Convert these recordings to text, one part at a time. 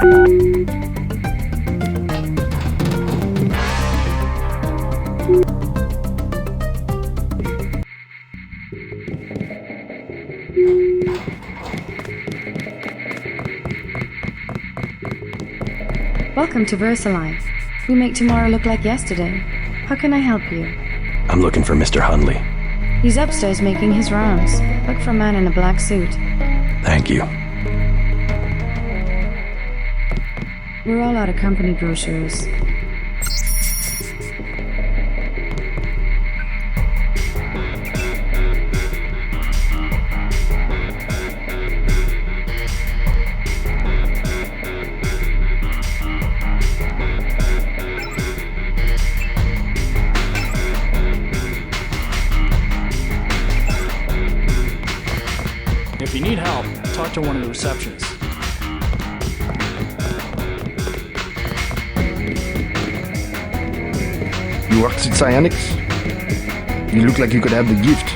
Welcome to VersaLife. We make tomorrow look like yesterday. How can I help you? I'm looking for Mr. Hundley. He's upstairs making his rounds. Look for a man in a black suit. Thank you. We're all out of company brochures. If you need help, talk to one of the receptionists. You worked at Psionics? You look like you could have the gift.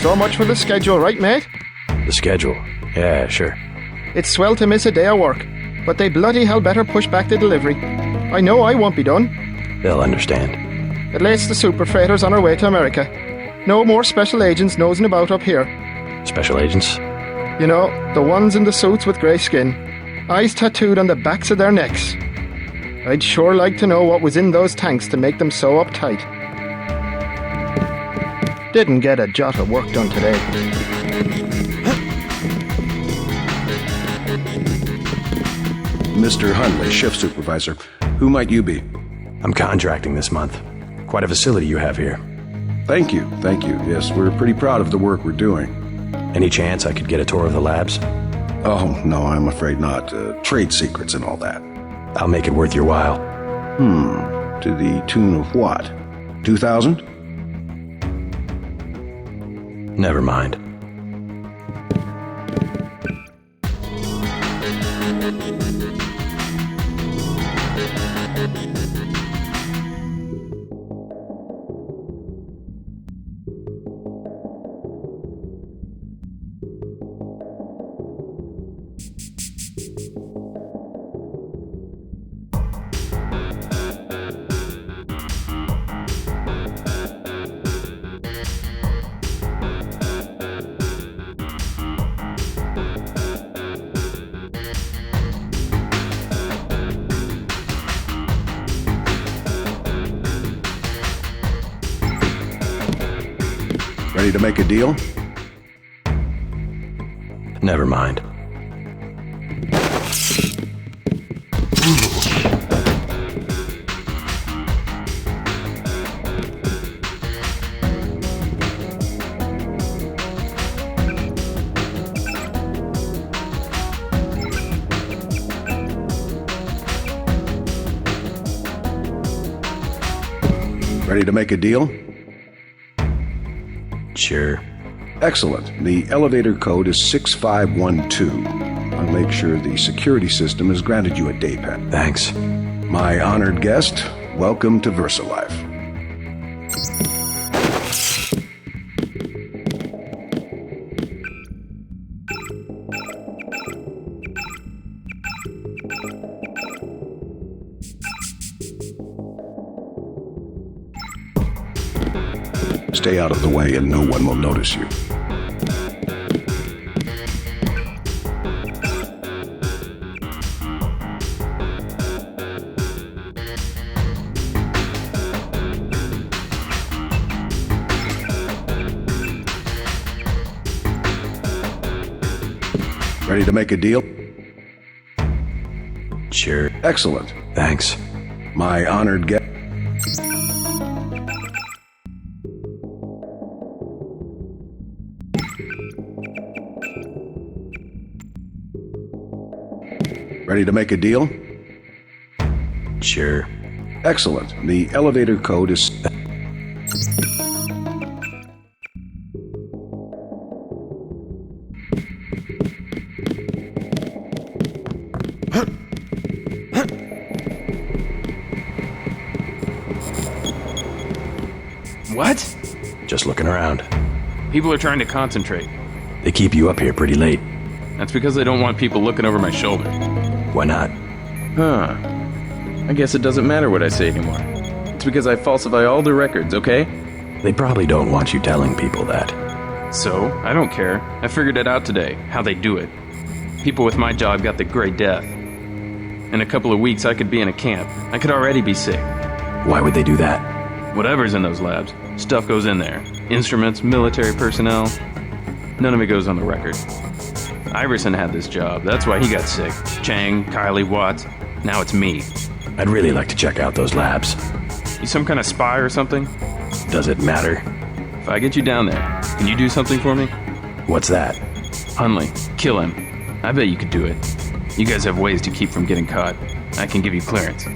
So much for the schedule, right, mate? The schedule? Yeah, sure. It's swell to miss a day of work, but they bloody hell better push back the delivery. I know I won't be done. They'll understand. At least the super freighters on our way to America. No more special agents nosing about up here. Special agents? You know, the ones in the suits with grey skin. Eyes tattooed on the backs of their necks. I'd sure like to know what was in those tanks to make them so uptight. Didn't get a jot of work done today. Mr. Hundley, shift supervisor. Who might you be? I'm contracting this month. Quite a facility you have here. Thank you, thank you. Yes, we're pretty proud of the work we're doing. Any chance I could get a tour of the labs? Oh, no, I'm afraid not. Trade secrets and all that. I'll make it worth your while. To the tune of what? 2,000? Never mind. Ready to make a deal? Never mind. Ready to make a deal? Sure. Excellent. The elevator code is 6512. I'll make sure the security system has granted you a day pet. Thanks. My honored guest, welcome to VersaLife. Stay out of the way and no one will notice you. Ready to make a deal? Sure. Excellent. Thanks. My honored guest. Ready to make a deal? Sure. Excellent. The elevator code is... What? Just looking around. People are trying to concentrate. They keep you up here pretty late. That's because they don't want people looking over my shoulder. Why not? Huh. I guess it doesn't matter what I say anymore. It's because I falsify all the records, okay? They probably don't want you telling people that. So, I don't care. I figured it out today, how they do it. People with my job got the Great Death. In a couple of weeks, I could be in a camp. I could already be sick. Why would they do that? Whatever's in those labs, stuff goes in there. Instruments, military personnel. None of it goes on the record. Iverson had this job. That's why he got sick. Chang, Kylie, Watts. Now it's me. I'd really like to check out those labs. You some kind of spy or something? Does it matter? If I get you down there, can you do something for me? What's that? Hunley, kill him. I bet you could do it. You guys have ways to keep from getting caught. I can give you clearance.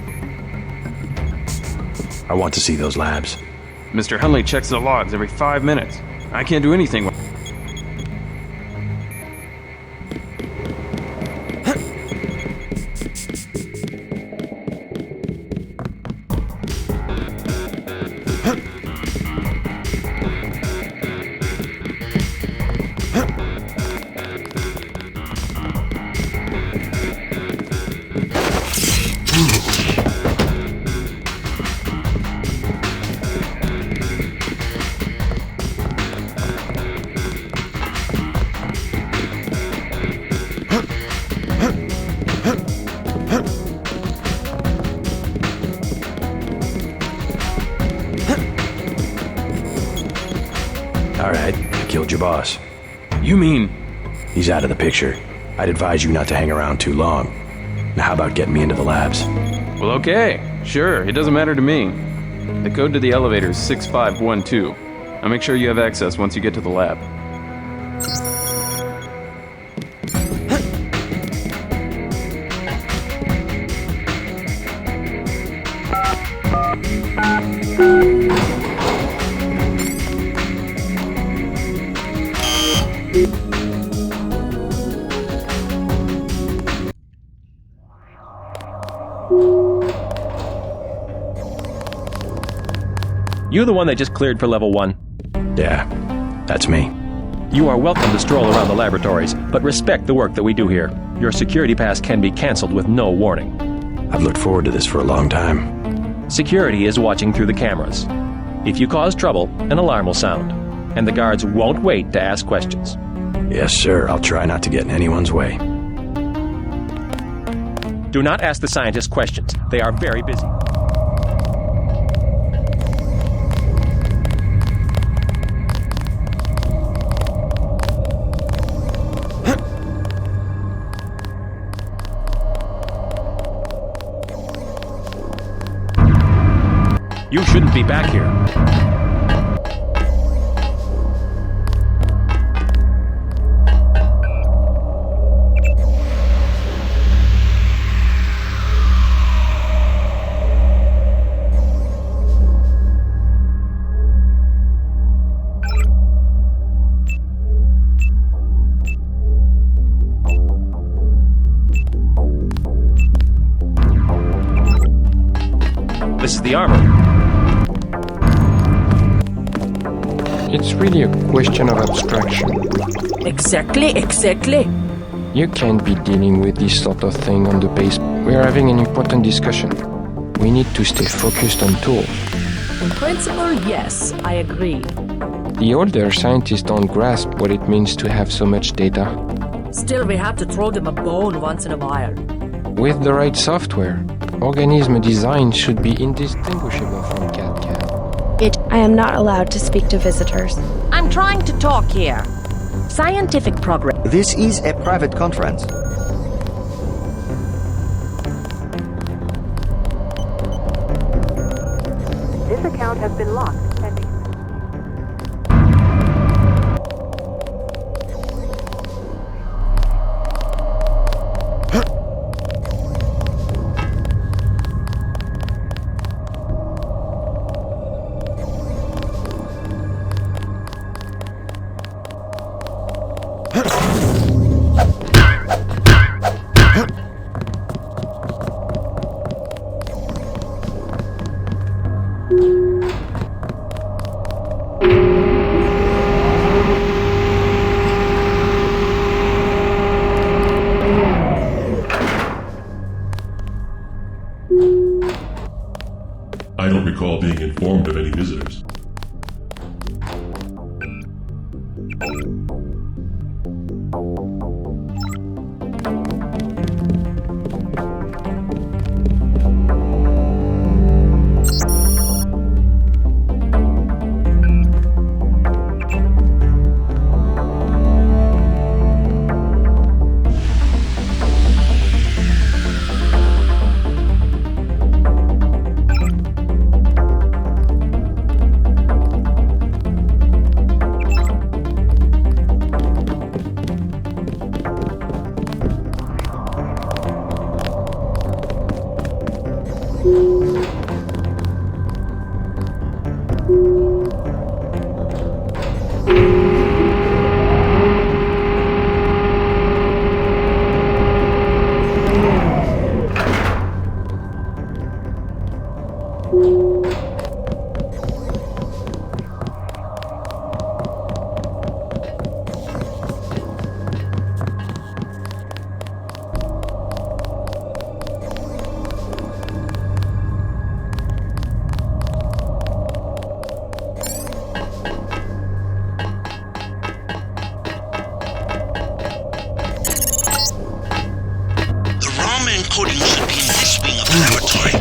I want to see those labs. Mr. Hunley checks the logs every 5 minutes. I can't do anything. Alright, I killed your boss. You mean... He's out of the picture. I'd advise you not to hang around too long. Now how about getting me into the labs? Well, okay. Sure, it doesn't matter to me. The code to the elevator is 6512. I'll make sure you have access once you get to the lab. You the one they just cleared for level 1? Yeah, that's me. You are welcome to stroll around the laboratories, but respect the work that we do here. Your security pass can be cancelled with no warning. I've looked forward to this for a long time. Security is watching through the cameras. If you cause trouble, an alarm will sound, and the guards won't wait to ask questions. Yes, sir. I'll try not to get in anyone's way. Do not ask the scientists questions. They are very busy. You shouldn't be back here. This is the armor. It's really a question of abstraction. Exactly. You can't be dealing with this sort of thing on the base. We're having an important discussion. We need to stay focused on tools. In principle, yes, I agree. The older scientists don't grasp what it means to have so much data. Still, we have to throw them a bone once in a while. With the right software, organism design should be indistinguishable from CAD/CAD. I am not allowed to speak to visitors. I'm trying to talk here. Scientific progress. This is a private conference. This account has been locked. Pending. Encoding should be in this wing of the laboratory.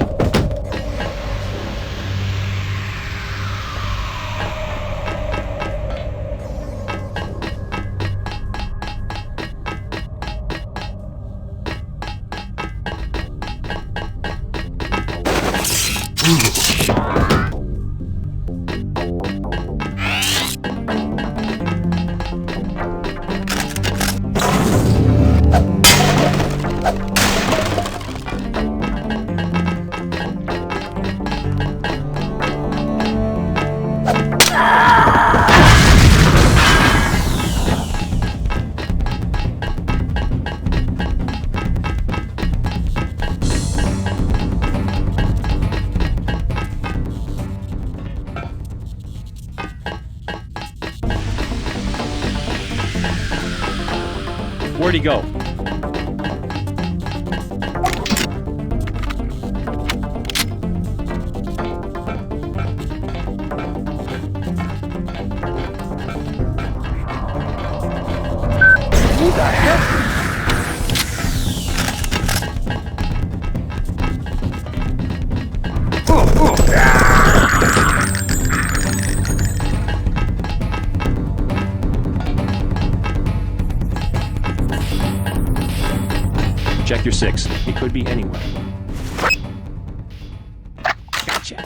Where'd he go? Who the heck? Check your 6. He could be anywhere. Gotcha.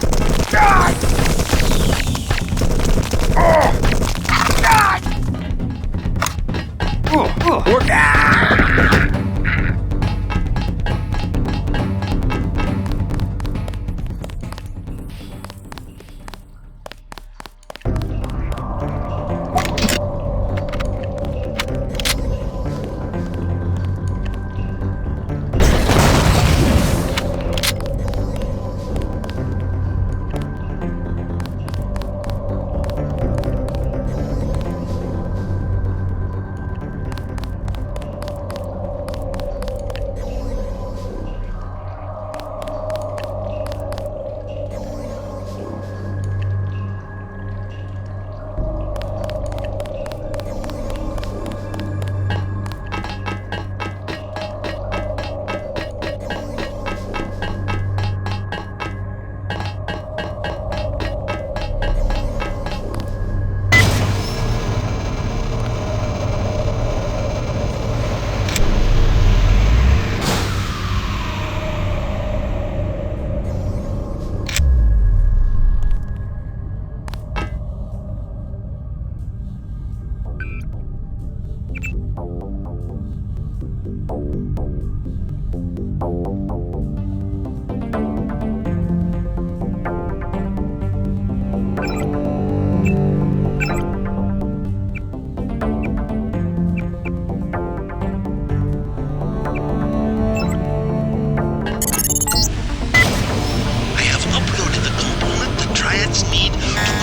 Need to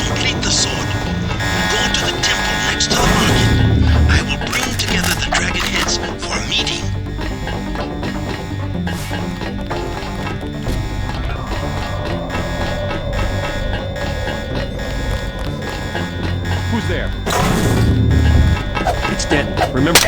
complete the sword. Go to the temple next to the market. I will bring together the dragon heads for a meeting. Who's there? It's dead. Remember?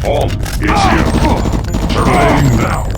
All is here. Trying now.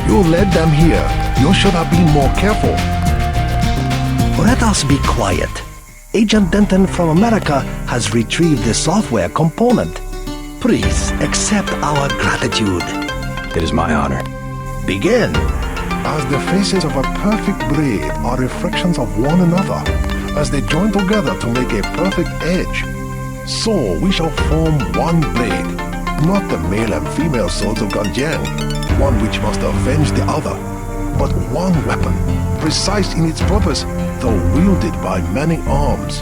You led them here. You should have been more careful. Let us be quiet. Agent Denton from America has retrieved the software component. Please accept our gratitude. It is my honor. Begin. As the faces of a perfect blade are reflections of one another, as they join together to make a perfect edge, so we shall form one blade, not the male and female swords of Ganjiang, one which must avenge the other, but one weapon, precise in its purpose, though wielded by many arms.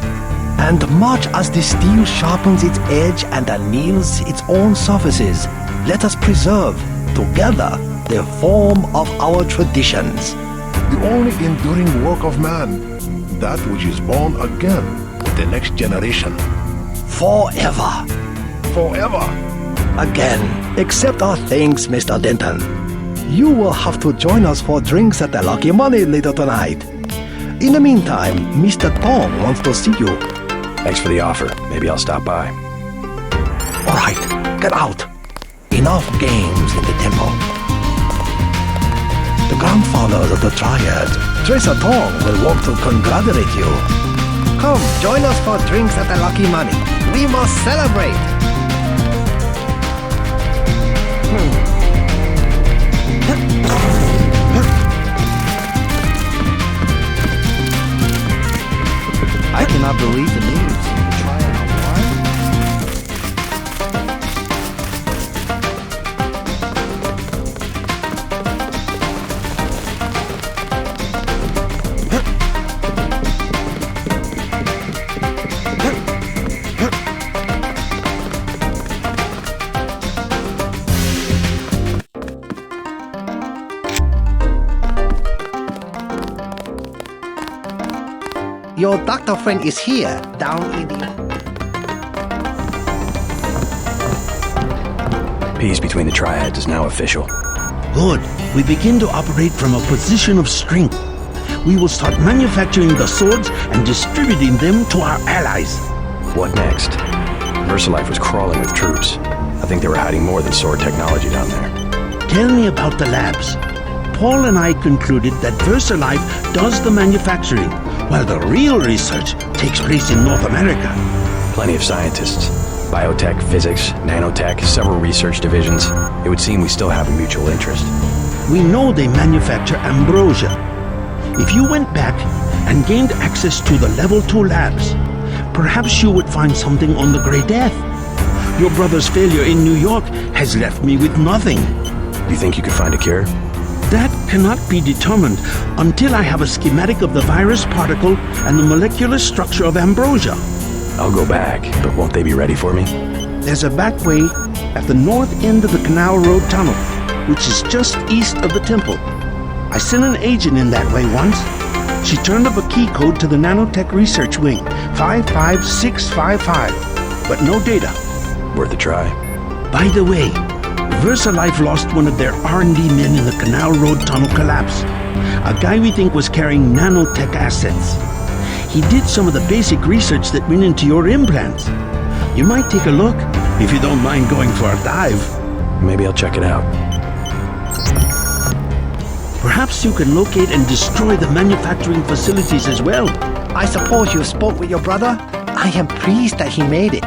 And much as the steel sharpens its edge and anneals its own surfaces, let us preserve, together, the form of our traditions. The only enduring work of man, that which is born again, the next generation. Forever. Forever. Again, accept our thanks, Mr. Denton. You will have to join us for drinks at the Lucky Money later tonight. In the meantime, Mr. Tong wants to see you. Thanks for the offer. Maybe I'll stop by. All right, get out. Enough games in the temple. The grandfathers of the Triad, Tracer Tong, will want to congratulate you. Come, join us for drinks at the Lucky Money. We must celebrate. I cannot believe the news. The Triad are Your doctor friend is here, down in the... Peace between the Triads is now official. Good. We begin to operate from a position of strength. We will start manufacturing the swords and distributing them to our allies. What next? VersaLife was crawling with troops. I think they were hiding more than sword technology down there. Tell me about the labs. Paul and I concluded that VersaLife does the manufacturing, while the real research takes place in North America. Plenty of scientists. Biotech, physics, nanotech, several research divisions. It would seem we still have a mutual interest. We know they manufacture ambrosia. If you went back and gained access to the Level 2 labs, perhaps you would find something on the Grey Death. Your brother's failure in New York has left me with nothing. Do you think you could find a cure? That cannot be determined until I have a schematic of the virus particle and the molecular structure of ambrosia. I'll go back, but won't they be ready for me? There's a back way at the north end of the Canal Road Tunnel, which is just east of the temple. I sent an agent in that way once. She turned up a key code to the nanotech research wing, 55655, but no data. Worth a try. By the way, VersaLife lost one of their R&D men in the Canal Road Tunnel collapse. A guy we think was carrying nanotech assets. He did some of the basic research that went into your implants. You might take a look, if you don't mind going for a dive. Maybe I'll check it out. Perhaps you can locate and destroy the manufacturing facilities as well. I suppose you spoke with your brother? I am pleased that he made it.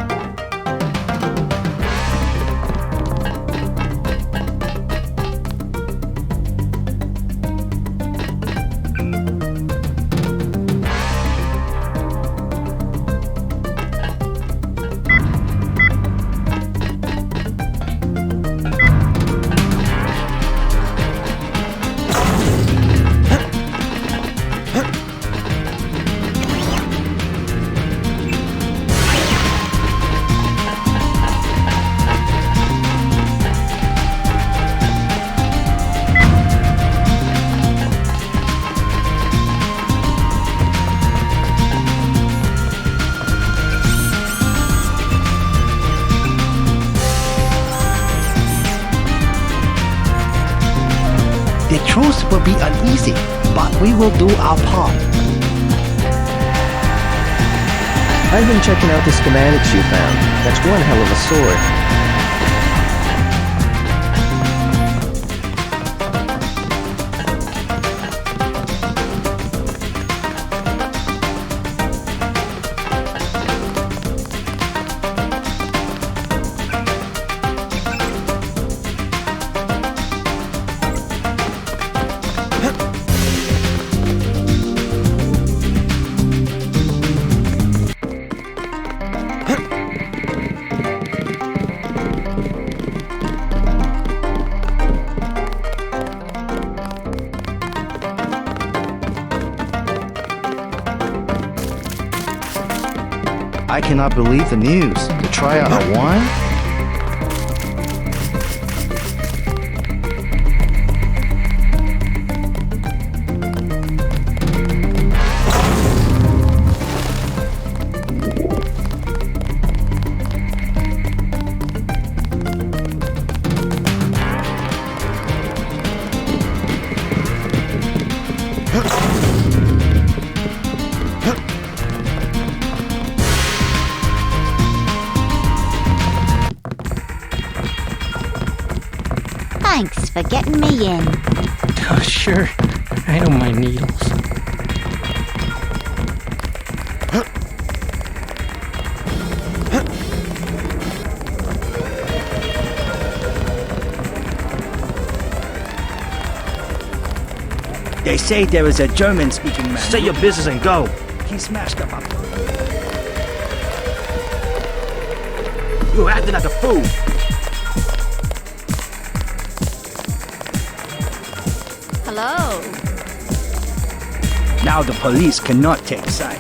The truth will be uneasy, but we will do our part. I've been checking out the schematics you found. That's one hell of a sword. I cannot believe the news. The tryout won? Thanks for getting me in. Oh, sure. I don't mind needles. They say there is a German-speaking man. Say your business and go. He smashed them up. You're acting like a fool. Hello. Now the police cannot take sides.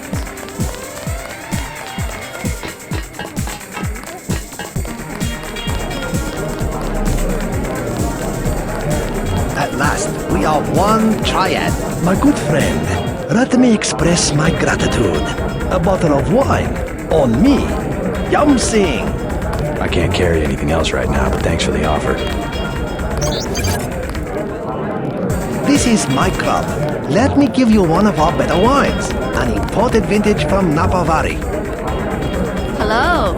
At last, we are one triad. My good friend, let me express my gratitude. A bottle of wine on me. Yum Sing. I can't carry anything else right now, but thanks for the offer. This is my club. Let me give you one of our better wines. An imported vintage from Napa Valley. Hello.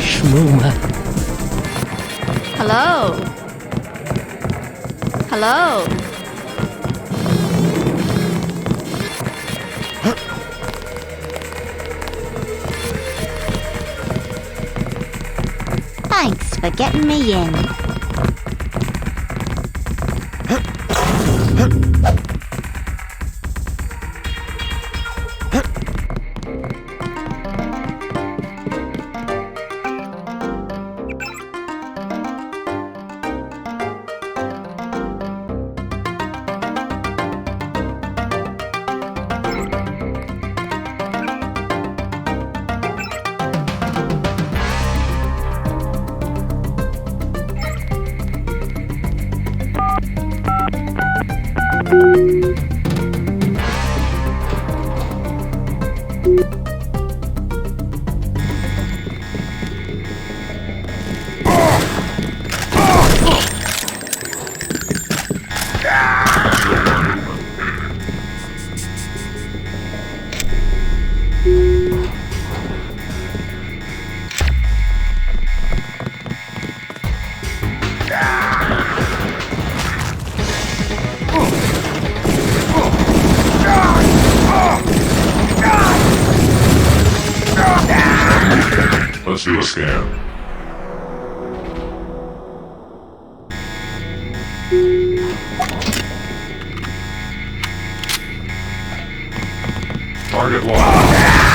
Schmooma. Hello. Hello. for getting me in. Let's do a scan. Target locked.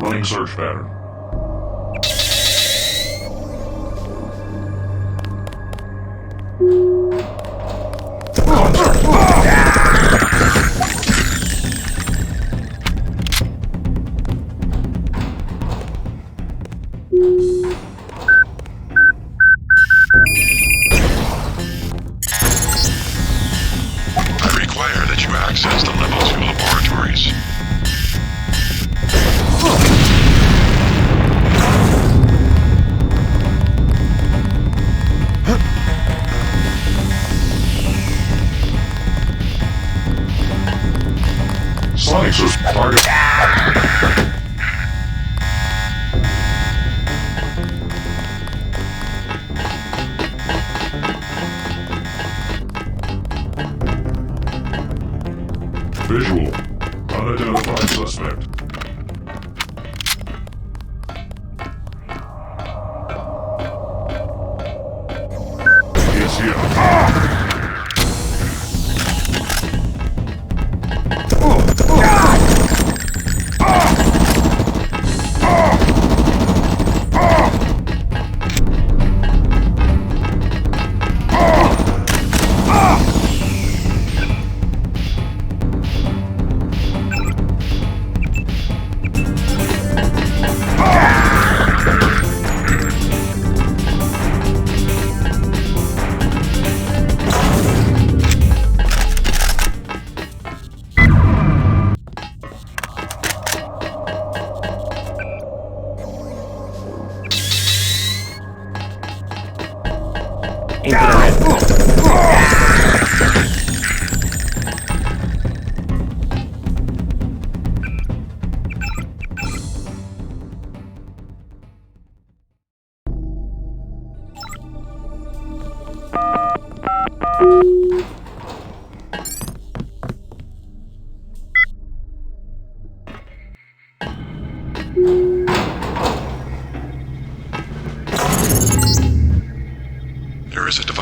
Running search pattern. I require that you access the level 2 laboratories. Sonic system target. Visual. Unidentified suspect. It's here.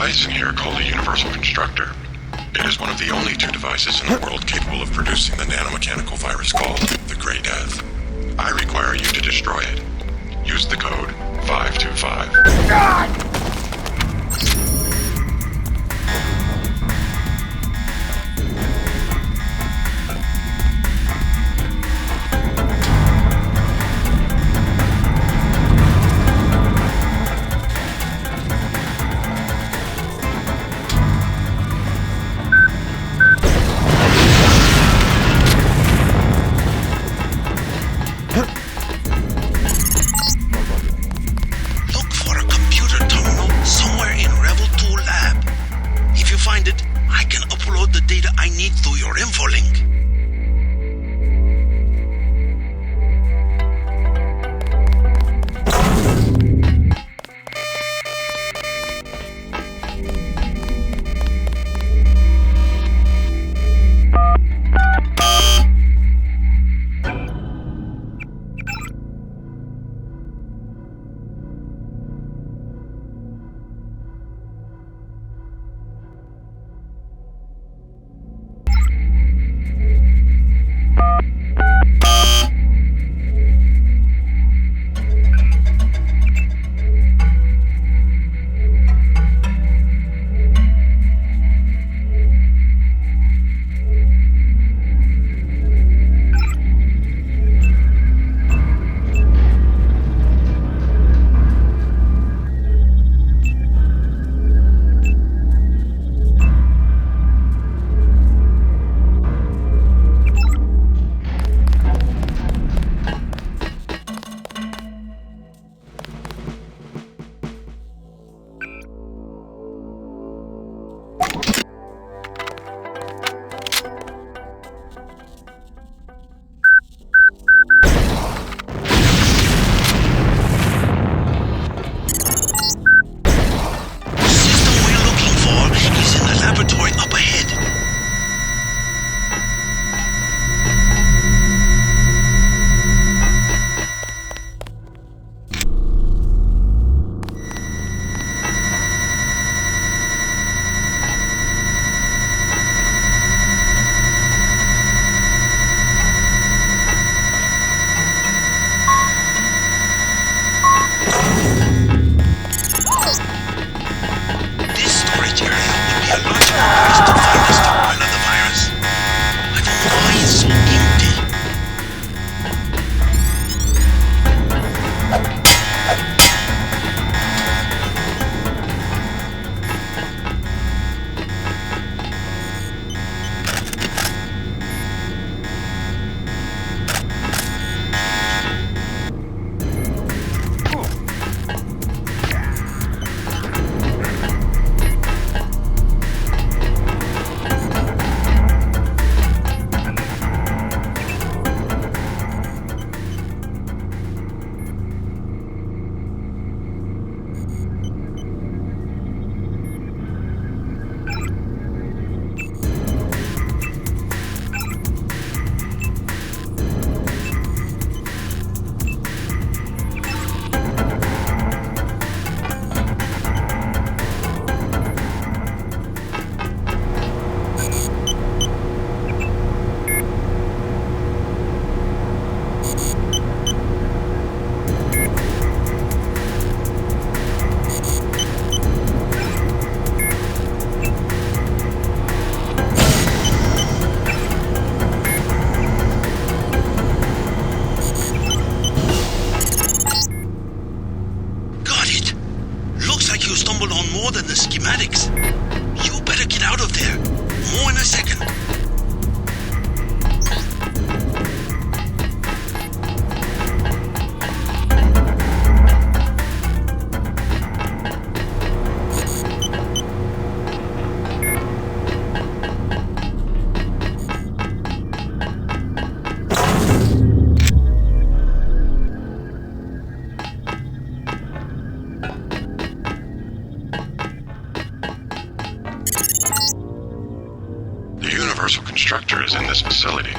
device in here called a universal constructor. It is one of the only two devices in the world capable of producing the nanomechanical virus called the Grey Death. I require you to destroy it. Use the code 525. God! universal constructor is in this facility.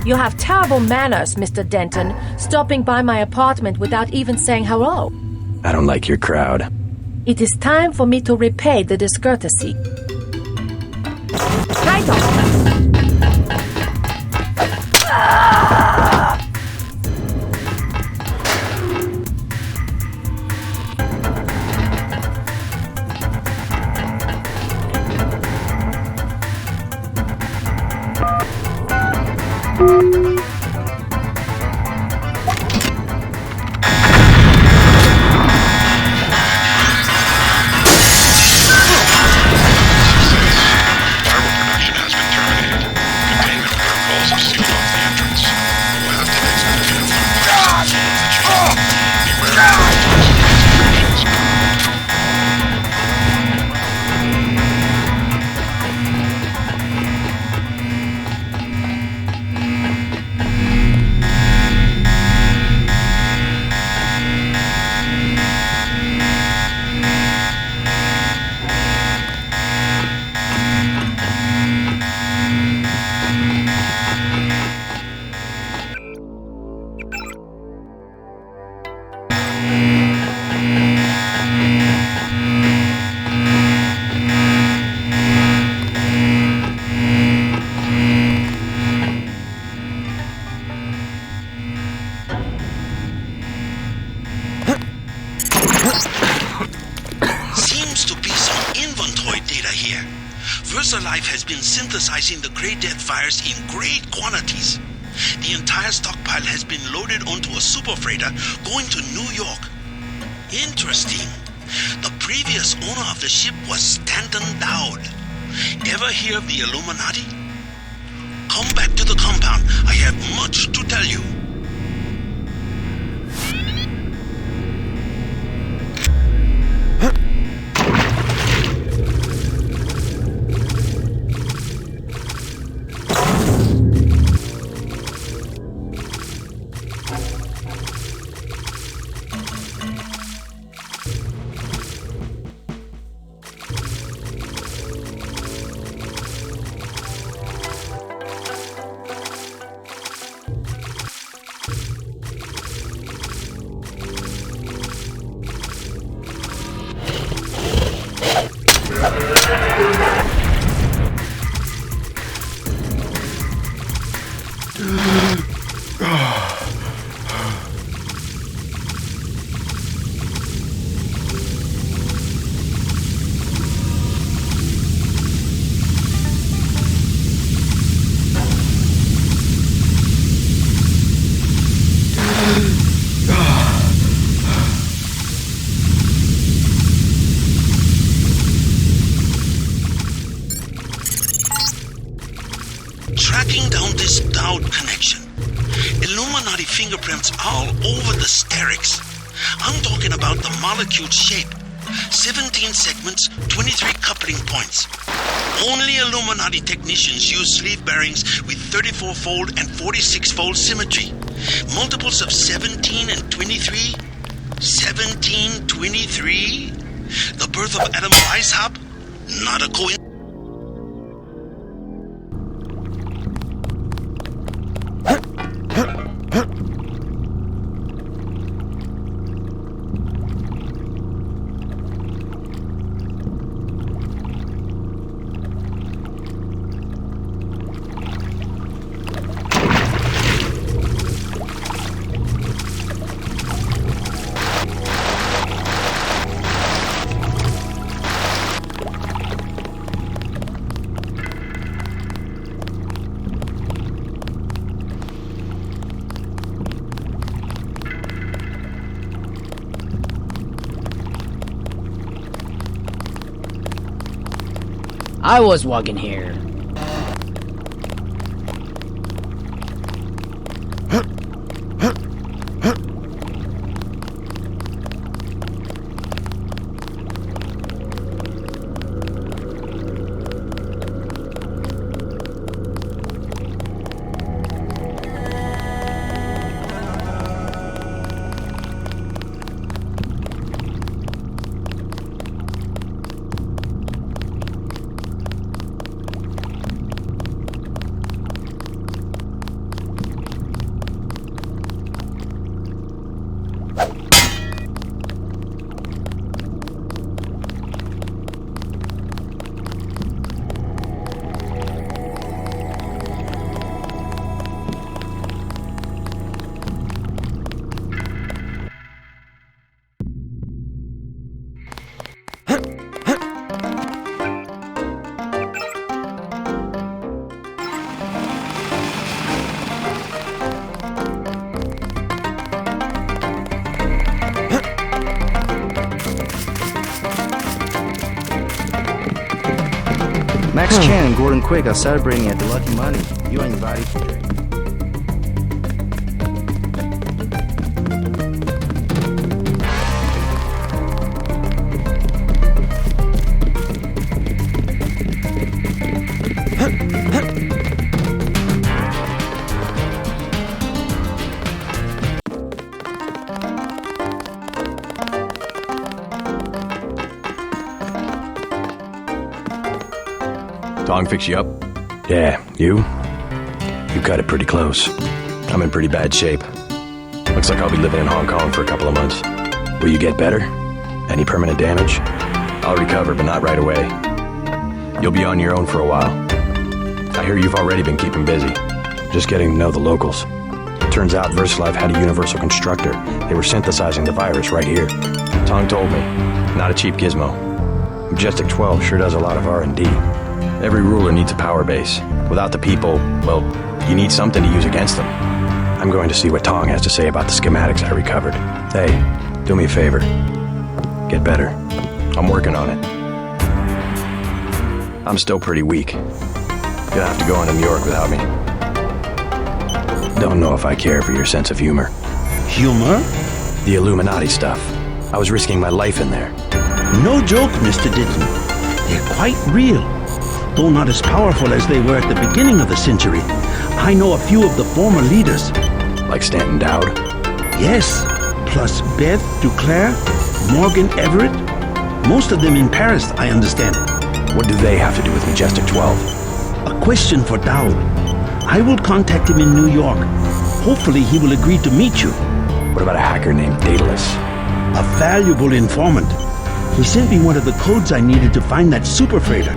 You have terrible manners, Mr. Denton, stopping by my apartment without even saying hello. I don't like your crowd. It is time for me to repay the discourtesy. Right on. Seems to be some inventory data here. VersaLife has been synthesizing the Grey Death virus in great quantities. The entire stockpile has been loaded onto a super freighter going to New York. Interesting. The previous owner of the ship was Stanton Dowd. Ever hear of the Illuminati? Come back to the compound. I have much to tell you. Tracking down this Dowd connection. Illuminati fingerprints all over the sterics. I'm talking about the molecule shape. 17 segments, 23 coupling points. Only Illuminati technicians use sleeve bearings with 34-fold and 46-fold symmetry. Multiples of 17 and 23? 17, 23? The birth of Adam Weishaupt? Not a coincidence. I was walking here. Max Chen and Gordon Quick are celebrating at the Lucky Money. You are invited to drink. Tong fix you up? Yeah, you? You cut it pretty close. I'm in pretty bad shape. Looks like I'll be living in Hong Kong for a couple of months. Will you get better? Any permanent damage? I'll recover, but not right away. You'll be on your own for a while. I hear you've already been keeping busy. Just getting to know the locals. Turns out VersaLife had a universal constructor. They were synthesizing the virus right here. Tong told me. Not a cheap gizmo. Majestic 12 sure does a lot of R&D. Every ruler needs a power base. Without the people, well, you need something to use against them. I'm going to see what Tong has to say about the schematics I recovered. Hey, do me a favor. Get better. I'm working on it. I'm still pretty weak. You'll have to go into New York without me. Don't know if I care for your sense of humor. Humor? The Illuminati stuff. I was risking my life in there. No joke, Mr. Ditton. They're quite real. Though not as powerful as they were at the beginning of the century, I know a few of the former leaders. Like Stanton Dowd? Yes, plus Beth Duclair, Morgan Everett. Most of them in Paris, I understand. What do they have to do with Majestic 12? A question for Dowd. I will contact him in New York. Hopefully he will agree to meet you. What about a hacker named Daedalus? A valuable informant. He sent me one of the codes I needed to find that super freighter.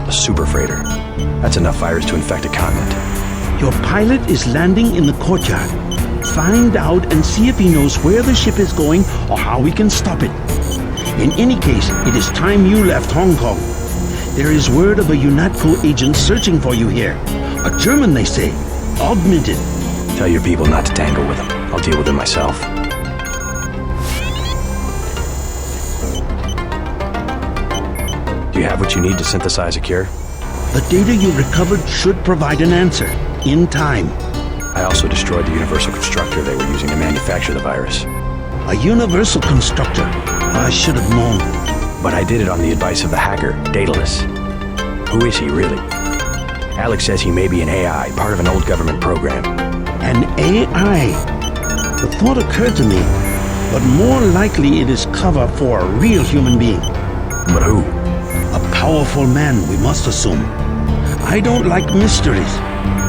A super freighter? That's enough virus to infect a continent. Your pilot is landing in the courtyard. Find out and see if he knows where the ship is going or how we can stop it. In any case, it is time you left Hong Kong. There is word of a UNATCO agent searching for you here. A German, they say. Augmented. Tell your people not to tangle with him. I'll deal with him myself. Do you have what you need to synthesize a cure? The data you recovered should provide an answer. In time. I also destroyed the universal constructor they were using to manufacture the virus. A universal constructor? I should have known. But I did it on the advice of the hacker, Daedalus. Who is he, really? Alex says he may be an AI, part of an old government program. An AI? The thought occurred to me, but more likely it is cover for a real human being. But who? A powerful man, we must assume. I don't like mysteries,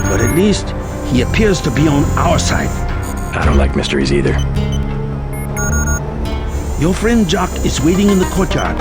but at least he appears to be on our side. I don't like mysteries either. Your friend Jock is waiting in the courtyard.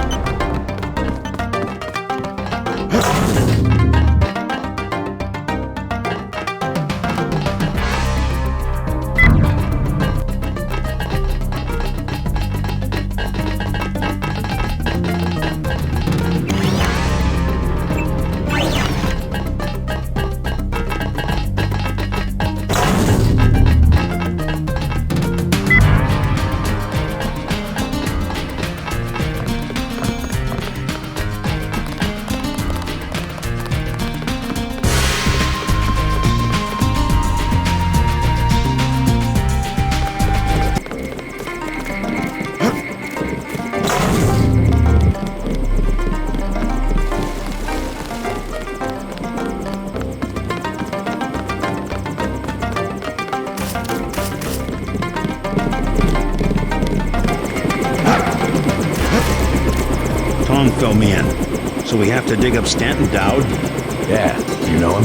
Fill me in. So we have to dig up Stanton Dowd? Yeah, you know him?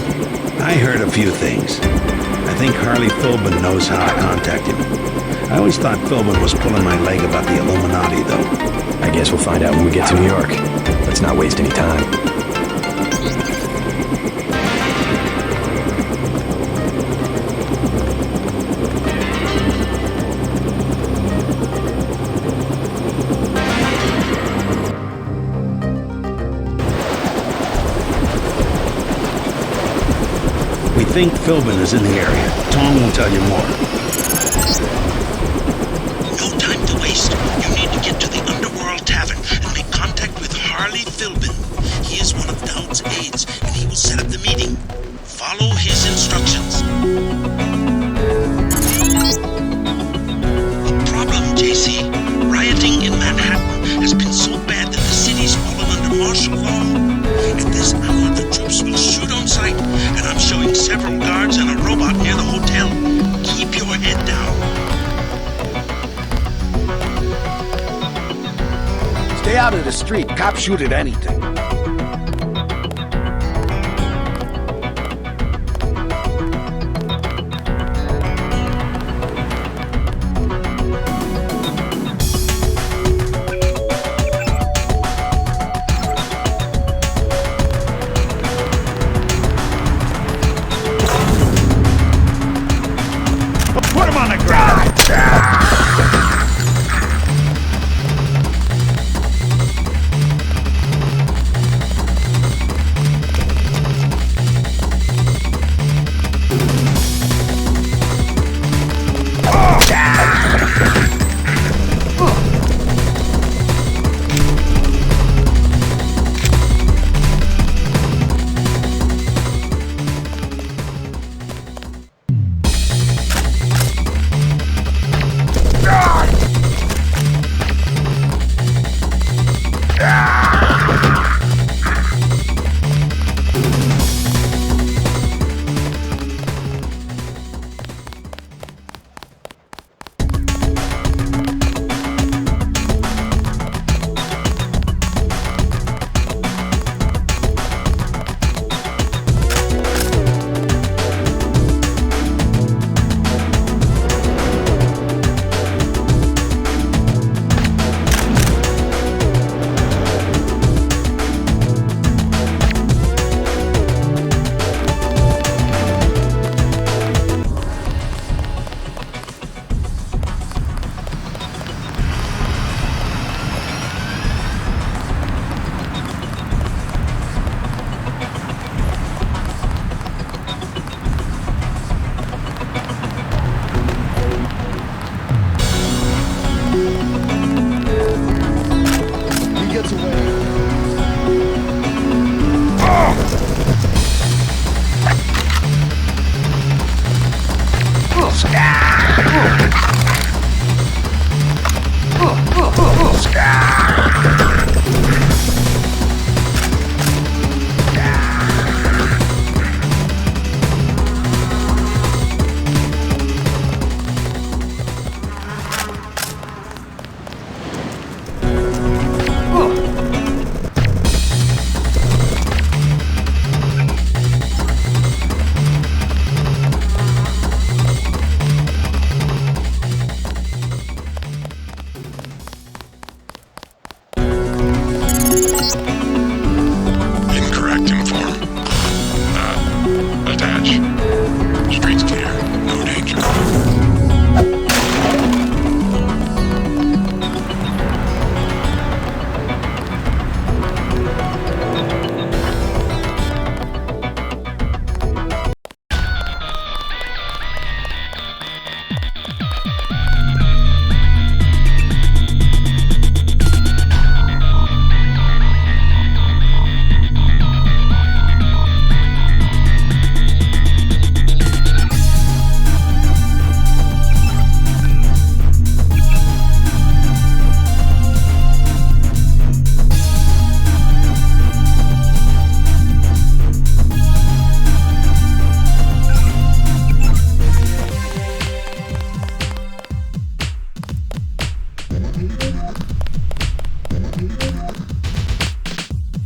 I heard a few things. I think Harley Philbin knows how to contact him. I always thought Philbin was pulling my leg about the Illuminati, though. I guess we'll find out when we get to New York. Let's not waste any time. We think Philbin is in the area. Tom will tell you more. No time to waste. You need to get to the Underworld Tavern and make contact with Harley Philbin. He is one of Dowd's aides set up the meeting. Follow his instructions. A problem, JC. Rioting in Manhattan has been so bad that the city's fallen under martial law. At this hour, the troops will shoot on sight, and I'm showing several guards and a robot near the hotel. Keep your head down. Stay out of the street. Cops shoot at anything. Put him on the ground!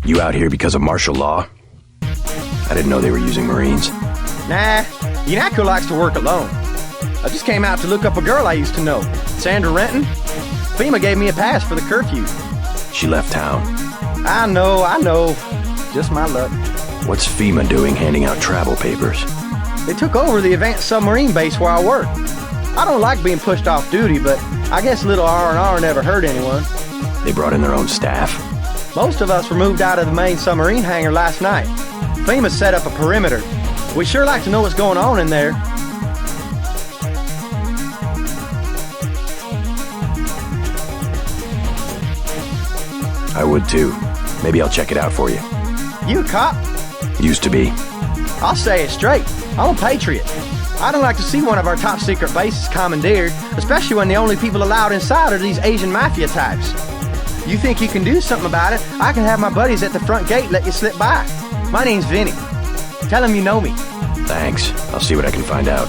You out here because of martial law? I didn't know they were using Marines. Nah, Yanako likes to work alone. I just came out to look up a girl I used to know, Sandra Renton. FEMA gave me a pass for the curfew. She left town. I know. Just my luck. What's FEMA doing handing out travel papers? They took over the advanced submarine base where I work. I don't like being pushed off duty, but I guess little R&R never hurt anyone. They brought in their own staff? Most of us were moved out of the main submarine hangar last night. FEMA set up a perimeter. We'd sure like to know what's going on in there. I would too. Maybe I'll check it out for you. You a cop? Used to be. I'll say it straight. I'm a patriot. I don't like to see one of our top secret bases commandeered, especially when the only people allowed inside are these Asian mafia types. You think you can do something about it? I can have my buddies at the front gate let you slip by. My name's Vinny. Tell them you know me. Thanks. I'll see what I can find out.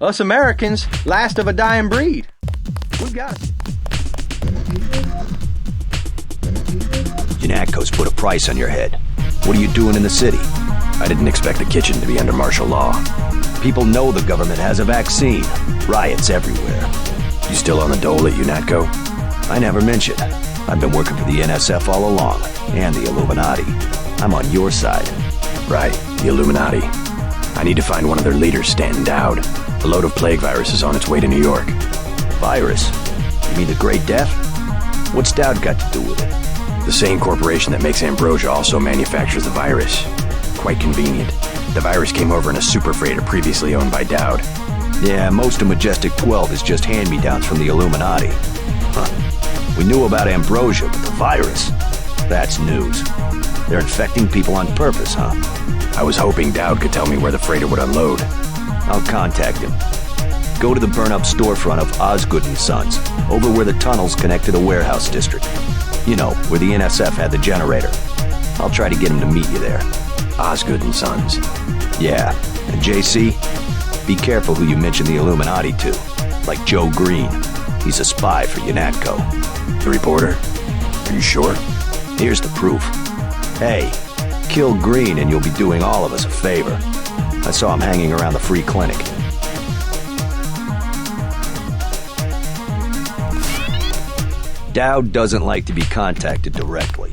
Us Americans, last of a dying breed. We've got it. UNATCO's put a price on your head. What are you doing in the city? I didn't expect the kitchen to be under martial law. People know the government has a vaccine. Riots everywhere. You still on the dole at UNATCO? I never mentioned. I've been working for the NSF all along, and the Illuminati. I'm on your side. Right, the Illuminati. I need to find one of their leaders standing Dowd. A load of plague virus is on its way to New York. Virus? You mean the Great Death? What's Dowd got to do with it? The same corporation that makes ambrosia also manufactures the virus. Quite convenient. The virus came over in a super freighter previously owned by Dowd. Yeah, most of Majestic 12 is just hand-me-downs from the Illuminati. Huh. We knew about ambrosia, but the virus? That's news. They're infecting people on purpose, huh? I was hoping Dowd could tell me where the freighter would unload. I'll contact him. Go to the burn-up storefront of Osgood & Sons, over where the tunnels connect to the warehouse district. You know, where the NSF had the generator. I'll try to get him to meet you there. Osgood & Sons. Yeah, and JC, be careful who you mention the Illuminati to. Like Joe Green. He's a spy for UNATCO. The reporter? Are you sure? Here's the proof. Hey, kill Green and you'll be doing all of us a favor. I saw him hanging around the free clinic. Dowd doesn't like to be contacted directly.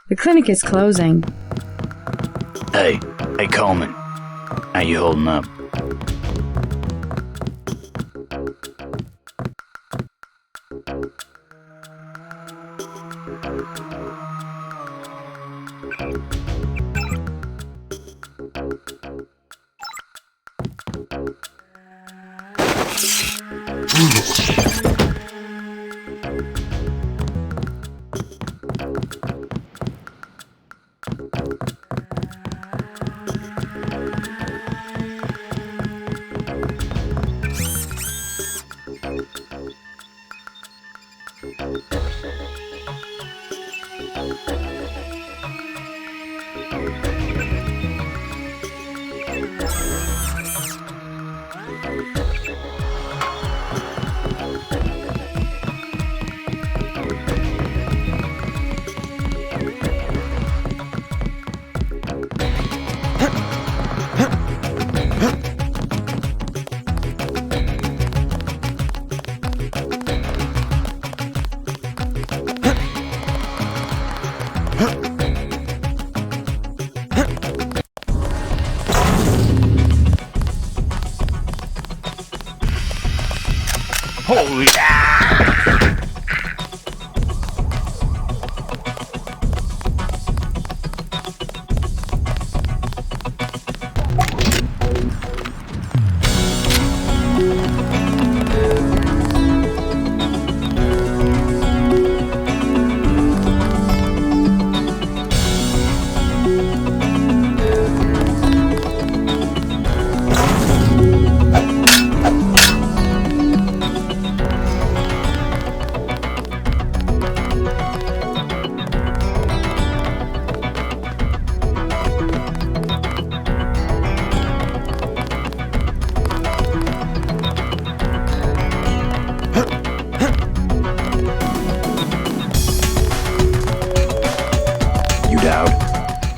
The clinic is closing. Hey Coleman. How you holding up? Holy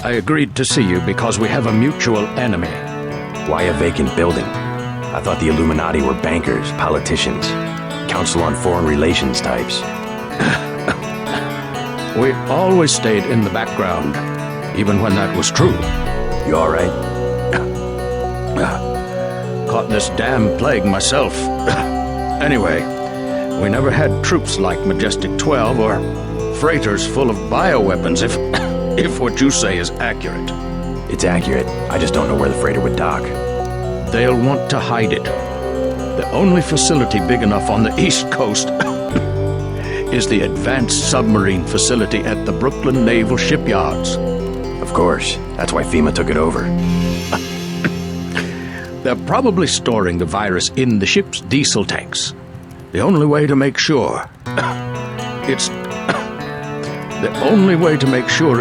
I agreed to see you because we have a mutual enemy. Why a vacant building? I thought the Illuminati were bankers, politicians, Council on Foreign Relations types. We always stayed in the background, even when that was true. You all right? Caught this damn plague myself. Anyway, we never had troops like Majestic 12 or freighters full of bioweapons, if what you say is accurate. It's accurate. I just don't know where the freighter would dock. They'll want to hide it. The only facility big enough on the East Coast is the Advanced Submarine Facility at the Brooklyn Naval Shipyards. Of course. That's why FEMA took it over. They're probably storing the virus in the ship's diesel tanks. The only way to make sure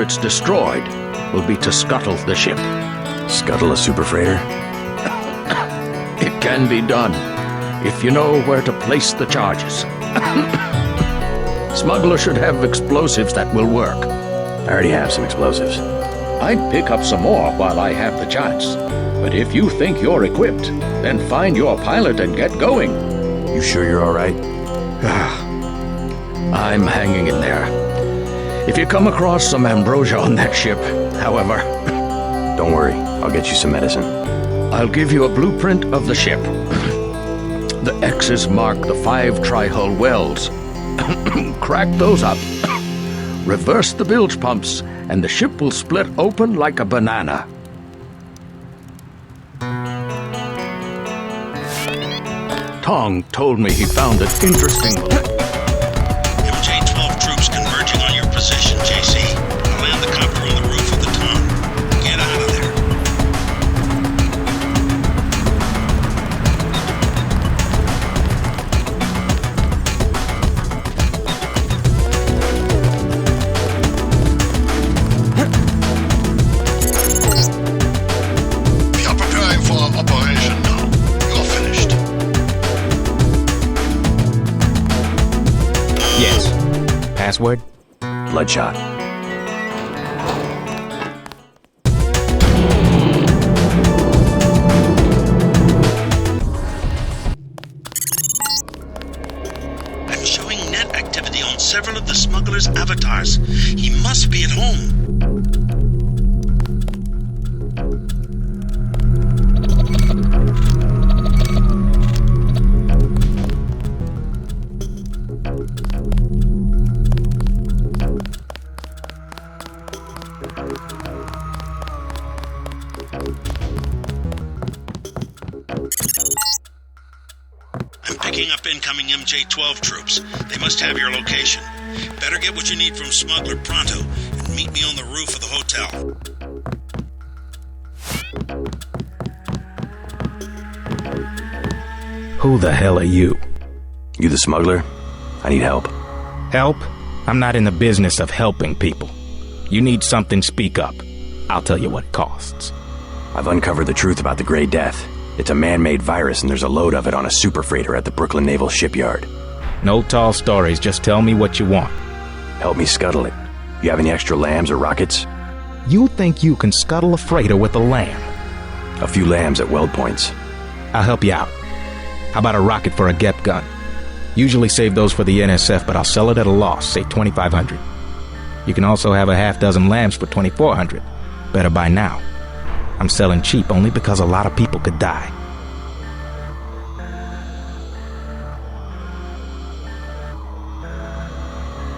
it's destroyed will be to scuttle the ship. Scuttle a super freighter? It can be done if you know where to place the charges. Smuggler should have explosives that will work. I already have some explosives. I'd pick up some more while I have the chance. But if you think you're equipped, then find your pilot and get going. You sure you're all right? I'm hanging in there. If you come across some ambrosia on that ship, however... Don't worry, I'll get you some medicine. I'll give you a blueprint of the ship. The X's mark the 5 tri-hull wells. Crack those up. Reverse the bilge pumps, and the ship will split open like a banana. Tong told me he found it interesting. MJ-12 troops converging on your position, JC. I'll land the copter on the roof of the Tong. Get out of there. We are preparing for operation now. You're finished. Yes. Password? Bloodshot. I'm showing net activity on several of the smuggler's avatars. He must be at home. I'm picking up incoming MJ-12 troops. They must have your location. Better get what you need from Smuggler pronto and meet me on the roof of the hotel. Who the hell are you? You the smuggler? I need help. Help? I'm not in the business of helping people. You need something, speak up. I'll tell you what it costs. I've uncovered the truth about the Grey Death. It's a man-made virus and there's a load of it on a super freighter at the Brooklyn Naval Shipyard. No tall stories, just tell me what you want. Help me scuttle it. You have any extra lambs or rockets? You think you can scuttle a freighter with a lamb? A few lambs at weld points. I'll help you out. How about a rocket for a GEP gun? Usually save those for the NSF, but I'll sell it at a loss, say $2,500. You can also have a half dozen lambs for $2,400. Better buy now. I'm selling cheap only because a lot of people could die.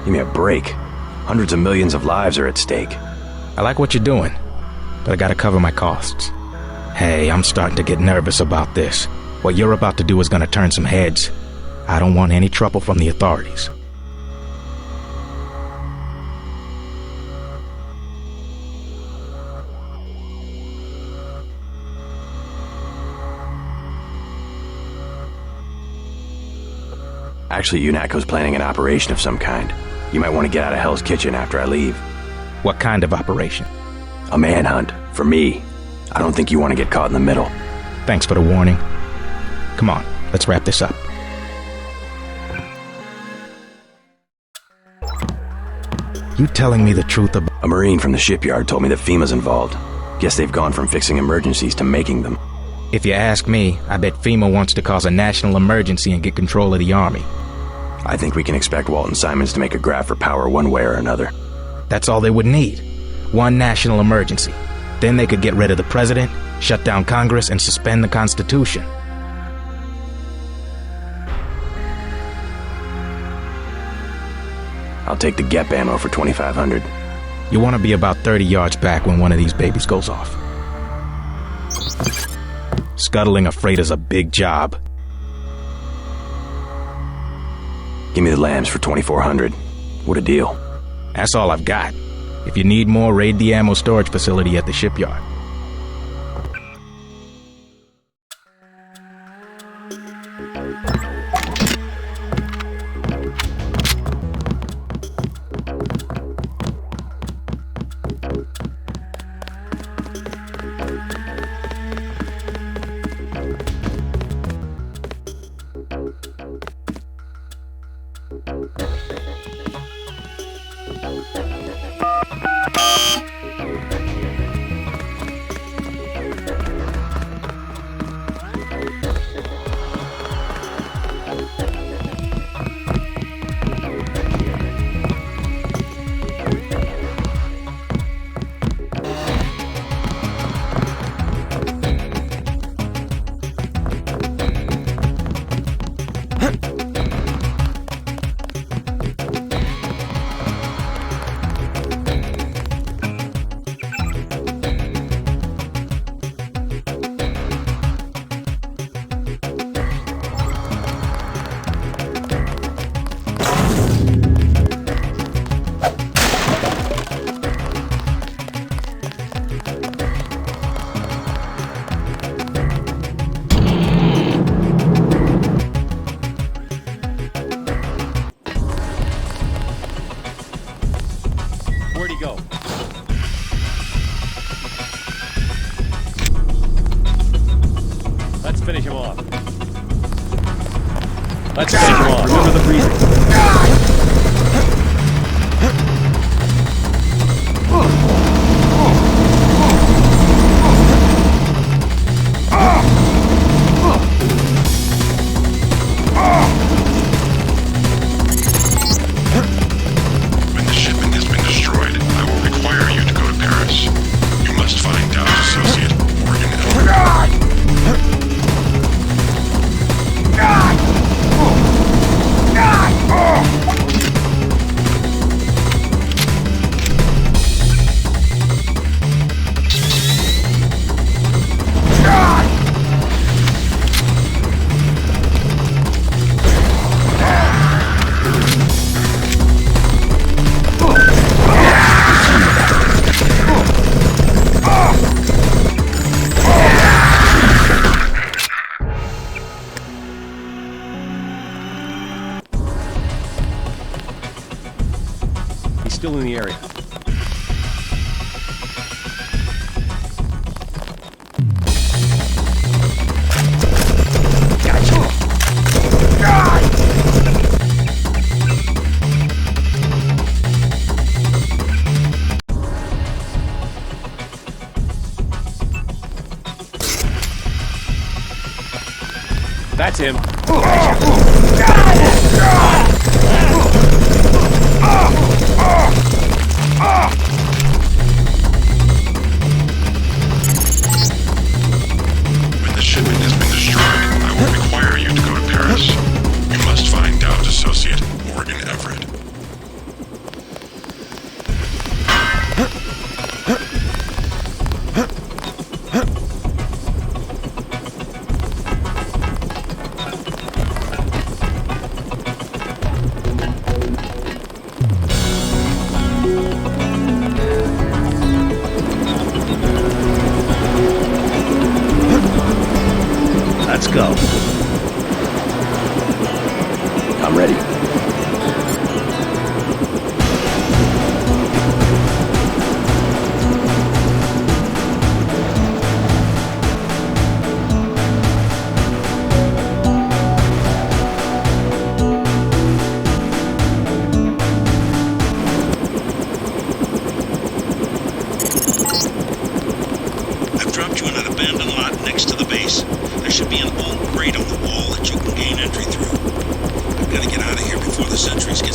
Give me a break. Hundreds of millions of lives are at stake. I like what you're doing, but I gotta cover my costs. Hey, I'm starting to get nervous about this. What you're about to do is gonna turn some heads. I don't want any trouble from the authorities. Actually, UNATCO's planning an operation of some kind. You might want to get out of Hell's Kitchen after I leave. What kind of operation? A manhunt. For me. I don't think you want to get caught in the middle. Thanks for the warning. Come on, let's wrap this up. You telling me the truth about... A Marine from the shipyard told me that FEMA's involved. Guess they've gone from fixing emergencies to making them. If you ask me, I bet FEMA wants to cause a national emergency and get control of the Army. I think we can expect Walton Simons to make a grab for power one way or another. That's all they would need. One national emergency. Then they could get rid of the president, shut down Congress, and suspend the Constitution. I'll take the GEP ammo for 2,500. You want to be about 30 yards back when one of these babies goes off. Scuttling a freighter's a big job. Give me the lambs for 2,400. What a deal. That's all I've got. If you need more, raid the ammo storage facility at the shipyard. Where'd he go? Let's finish him off. Let's finish him off. Remember the breathing. When the shipment has been destroyed, I will require you to go to Paris. You must find Dow's associate, Morgan Elwood. He's still in the area. That's him. When the shipment has been destroyed, I will require you to go to Paris. You must find Dow's associate, Morgan Everett.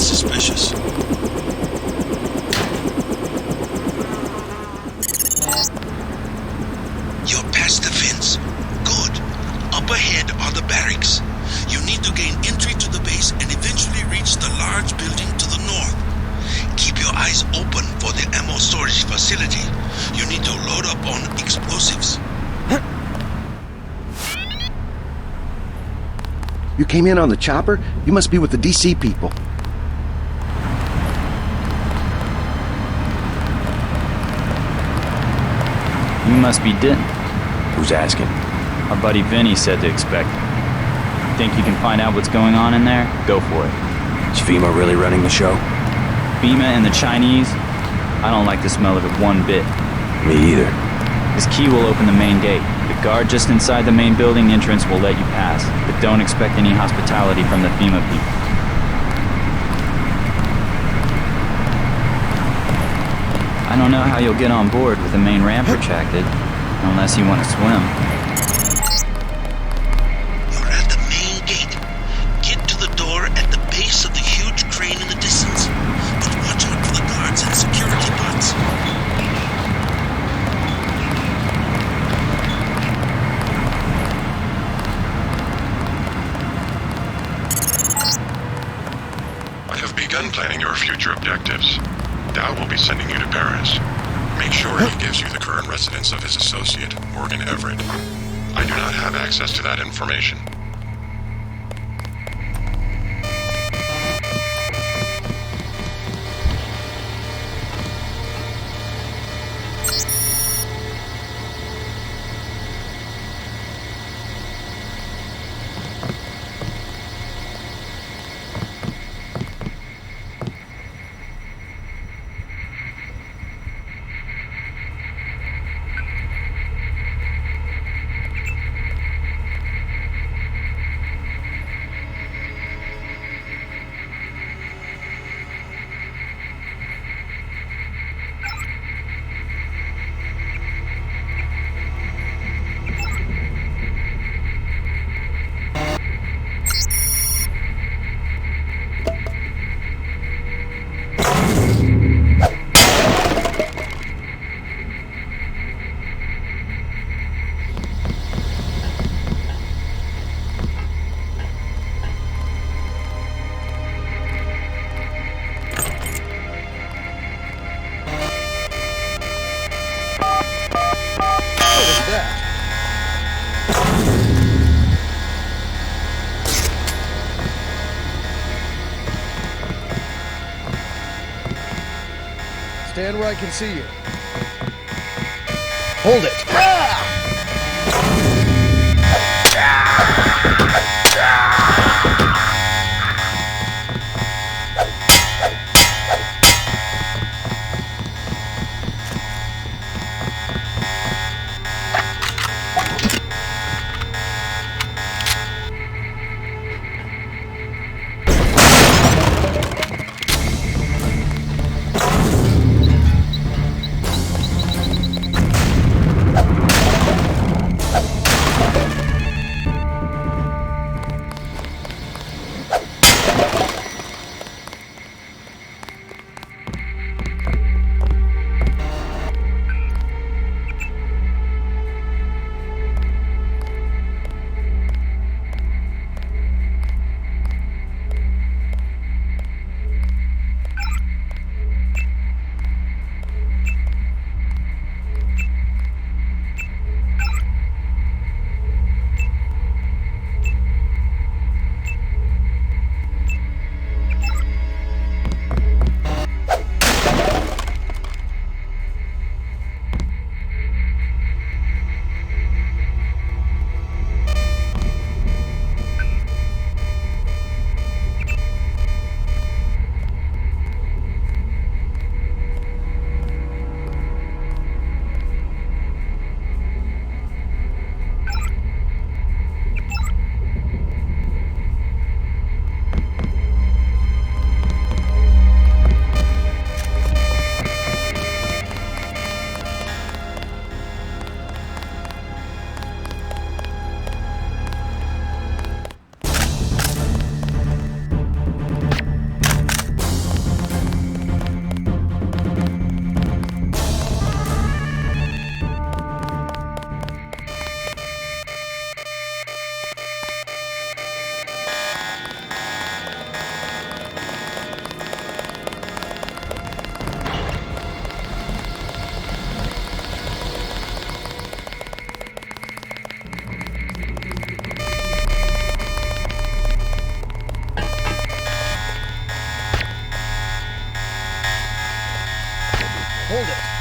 suspicious. You're past the fence. Good. Up ahead are the barracks. You need to gain entry to the base and eventually reach the large building to the north. Keep your eyes open for the ammo storage facility. You need to load up on explosives. You came in on the chopper? You must be with the DC people. You must be Denton. Who's asking? Our buddy Vinny said to expect you. Think you can find out what's going on in there? Go for it. Is FEMA really running the show? FEMA and the Chinese? I don't like the smell of it one bit. Me either. This key will open the main gate. The guard just inside the main building entrance will let you pass, but don't expect any hospitality from the FEMA people. I don't know how you'll get on board with the main ramp retracted, unless you want to swim. You're at the main gate. Get to the door at the base of the huge crane in the distance. But watch out for the guards and security bots. I have begun planning your future objectives. Dow will be sending you to Paris. Make sure he gives you the current residence of his associate, Morgan Everett. I do not have access to that information. Stand where I can see you. Hold it. Hold it.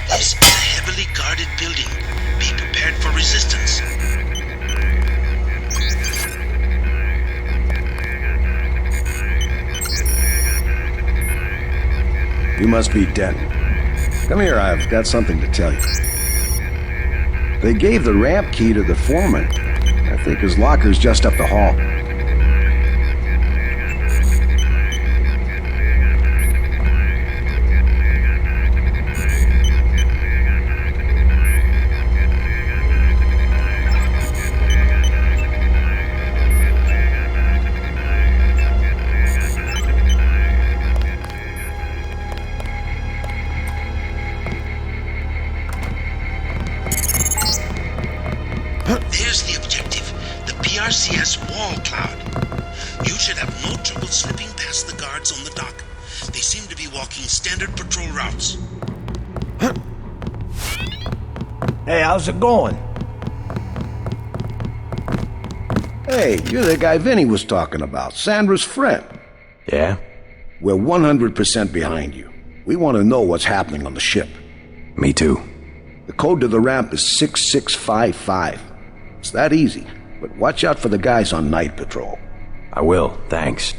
This is a heavily guarded building. Be prepared for resistance. You must be Denton. Come here, I've got something to tell you. They gave the ramp key to the foreman. I think his locker's just up the hall. There's the objective, the PRCS wall cloud. You should have no trouble slipping past the guards on the dock. They seem to be walking standard patrol routes. Hey, how's it going? Hey, you're the guy Vinny was talking about, Sandra's friend. Yeah? We're 100% behind you. We want to know what's happening on the ship. Me too. The code to the ramp is 6655. It's that easy, but watch out for the guys on night patrol. I will, thanks.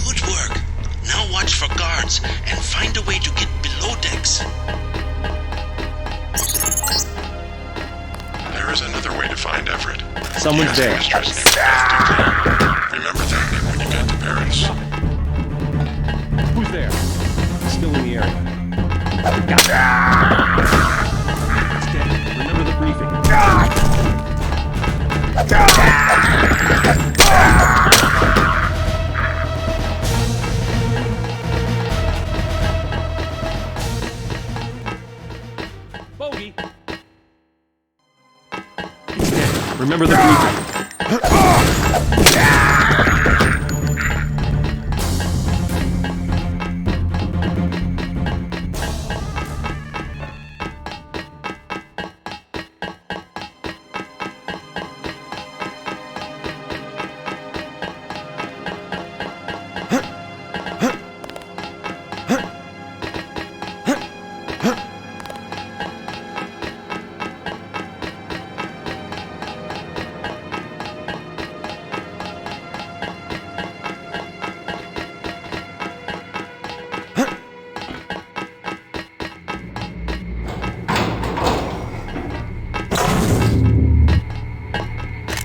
Good work. Now watch for guards and find a way to get below decks. There is another way to find Everett. Someone's there. Remember that when you get to Paris. Who's there? Still in the area. Remember the briefing. Bogey. Remember the briefing.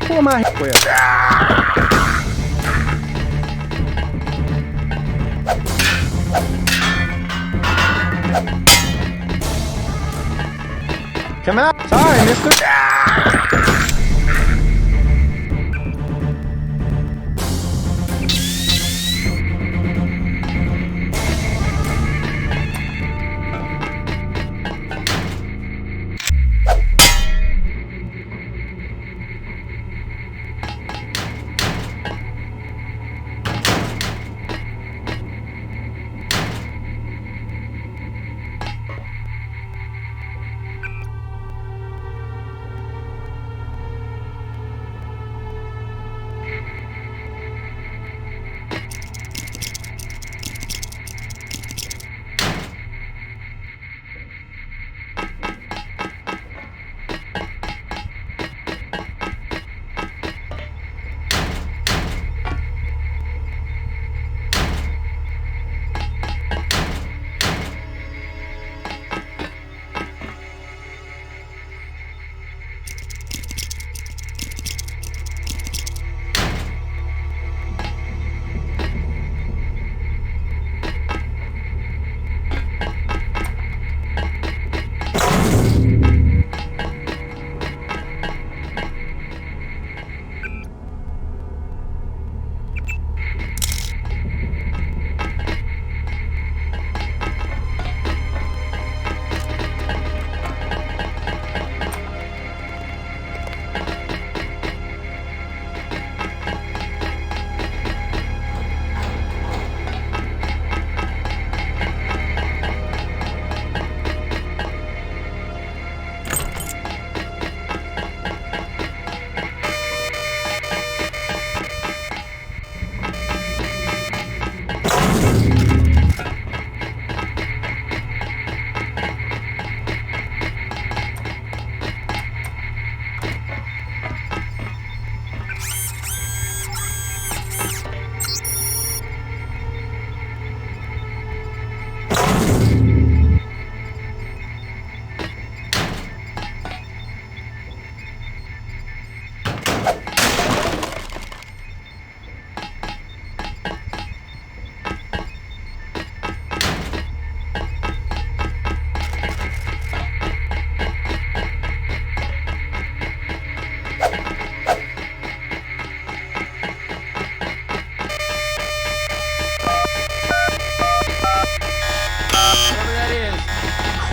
Who am I with? Come out. Sorry, mister.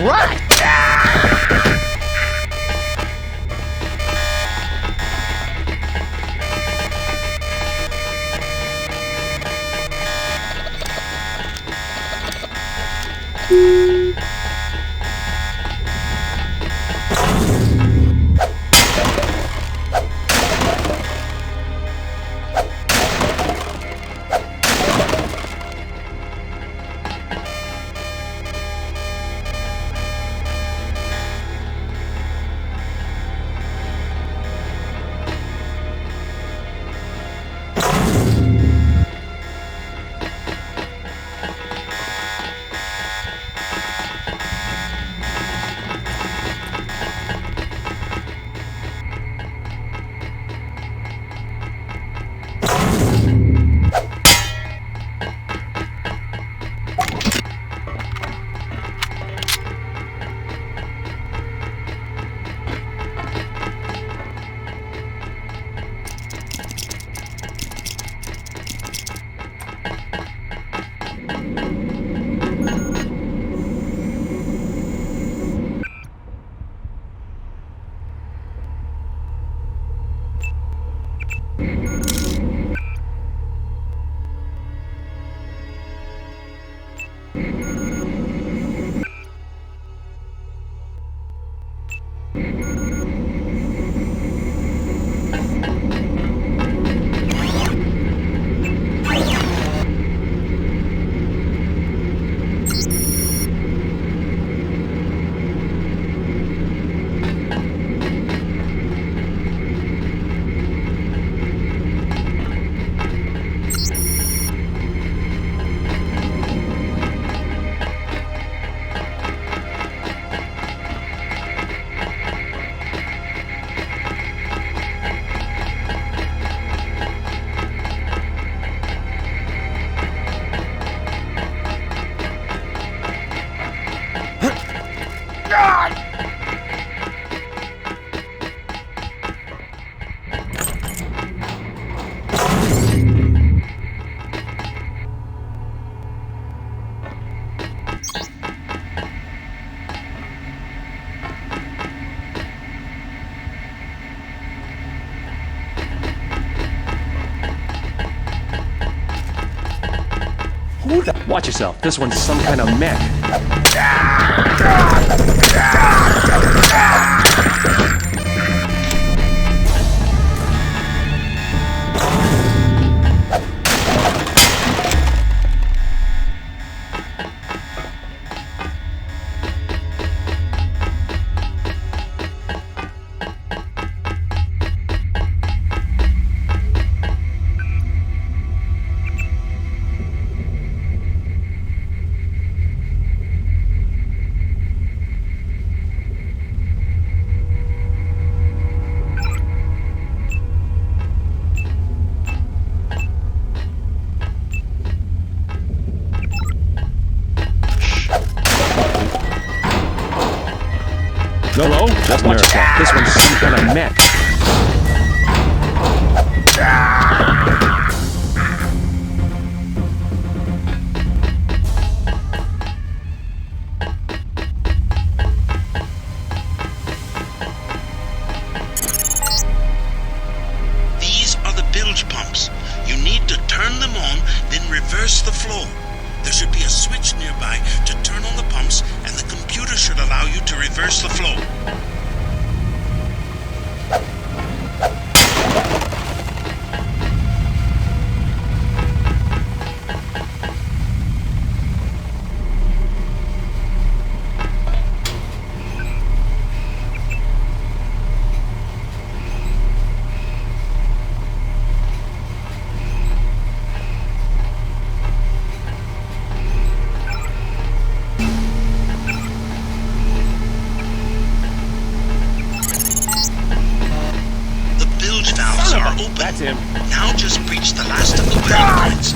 Right! Who the? Watch yourself. This one's some kind of mech. No, just watch yourself. This one's some kind of mech. These are the bilge pumps. You need to turn them on, then reverse the flow. There should be a switch nearby to turn on the pumps, and the computer should allow you to reverse the flow. That's him. Now just reach the last of the wearing points.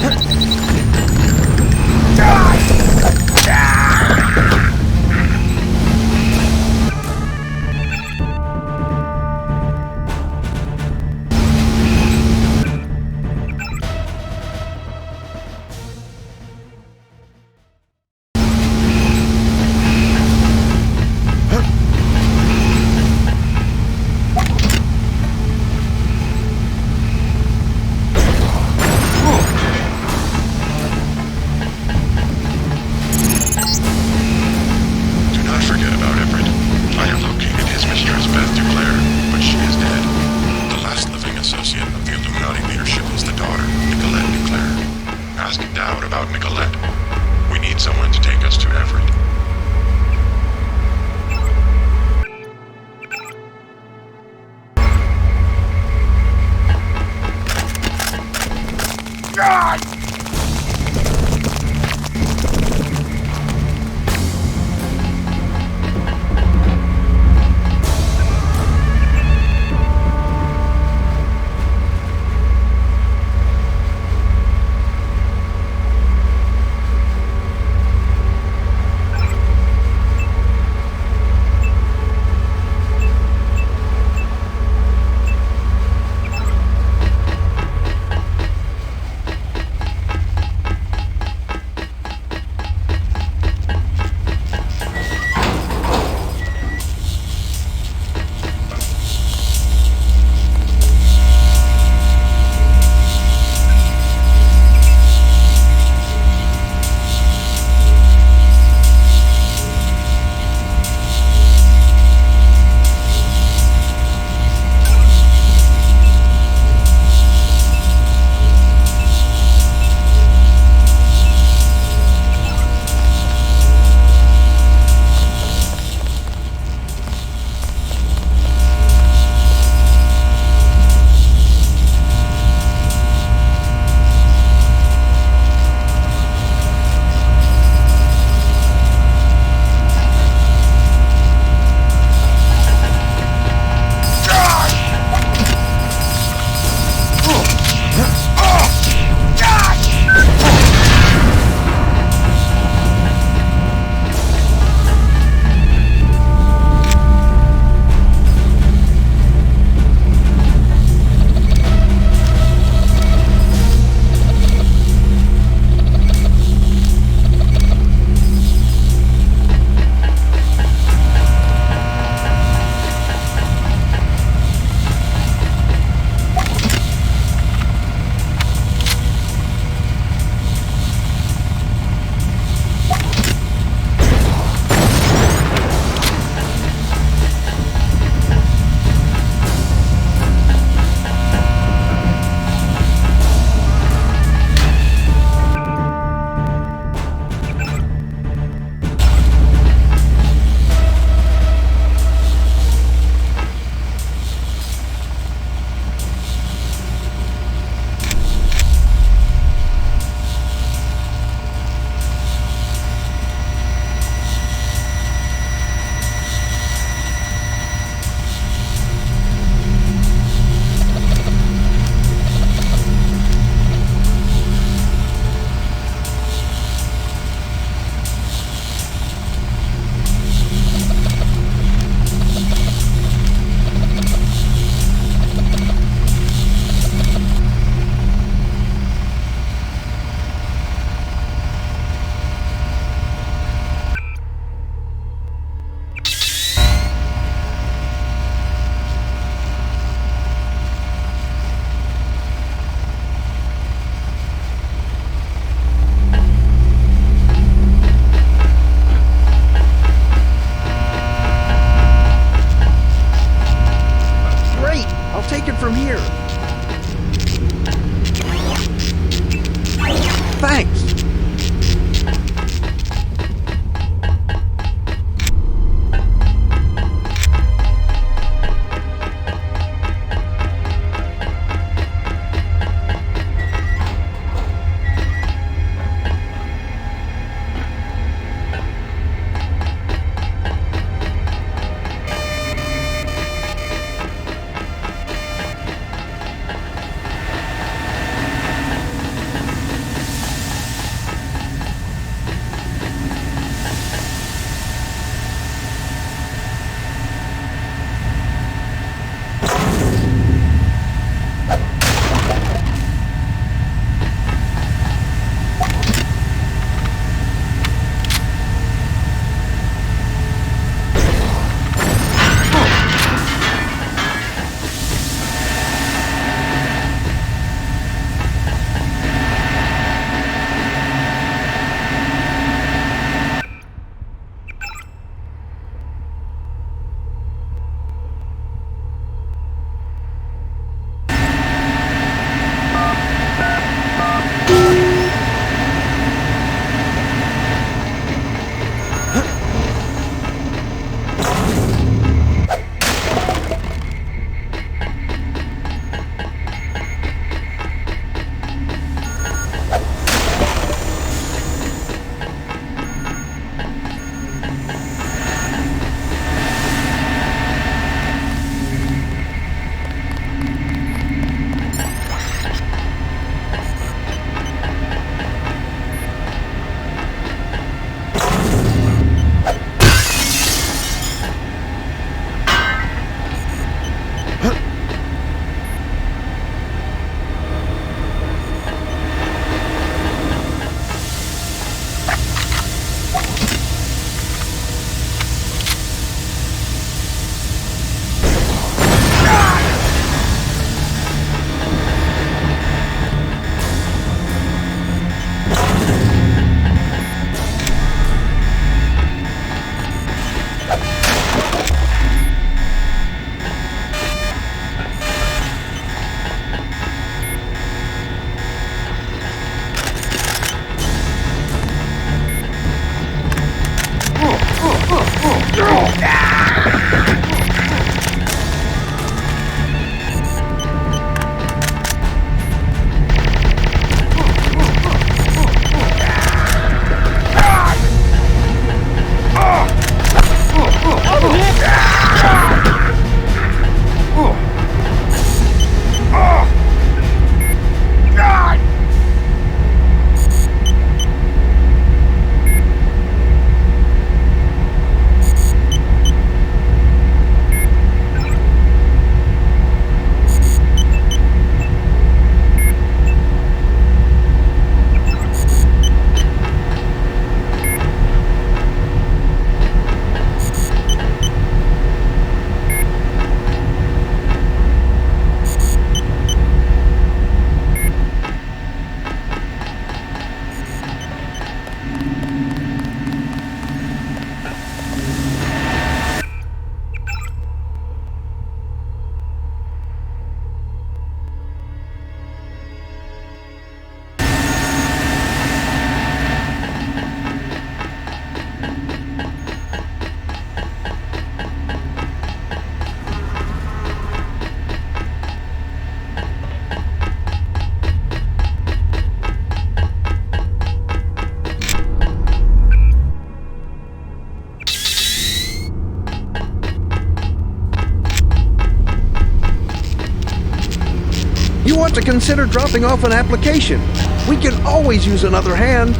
to consider dropping off an application. We can always use another hand.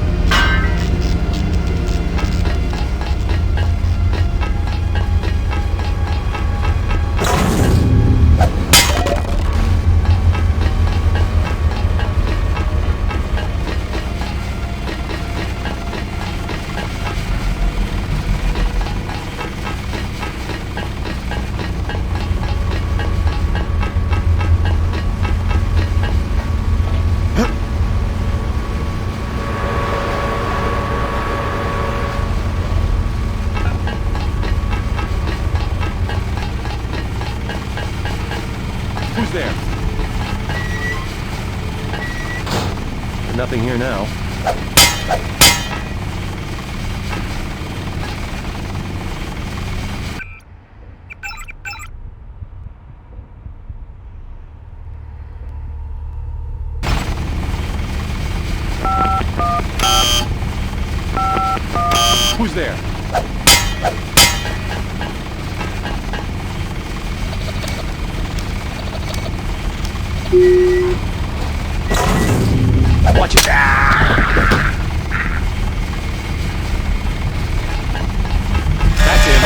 Who's there? Nothing here now. Who's there? Watch it. That's him.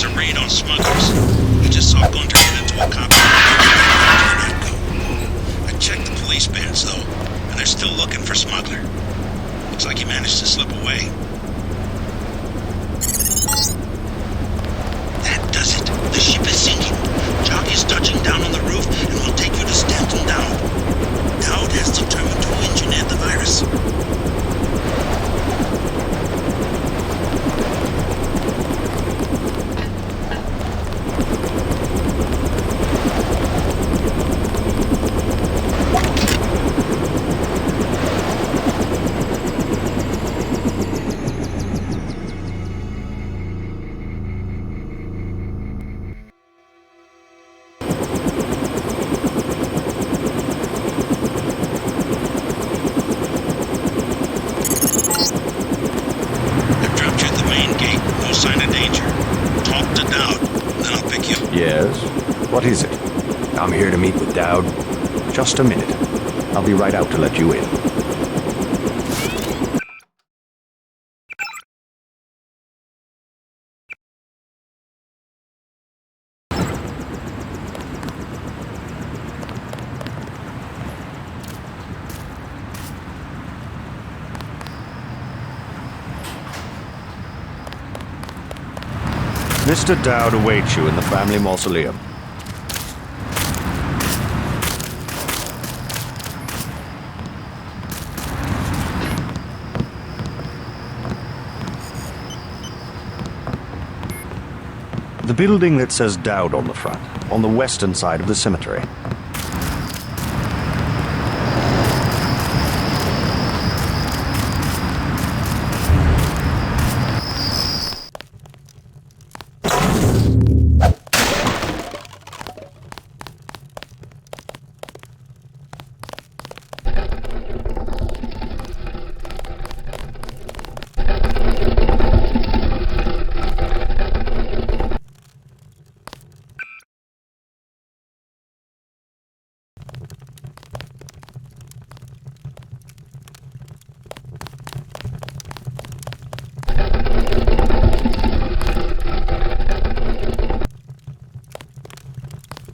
a raid on smugglers. I just saw Gunter get into a cop car. I checked the police bands, though, and they're still looking for Smuggler. Looks like he managed to slip away. That does it. The ship is sinking. Jock is touching down on the roof and will take you to Stanton Dowd. Dowd has determined to engineer the virus. What is it? I'm here to meet with Dowd. Just a minute. I'll be right out to let you in. Mr. Dowd awaits you in the family mausoleum. The building that says Dowd on the front, on the western side of the cemetery.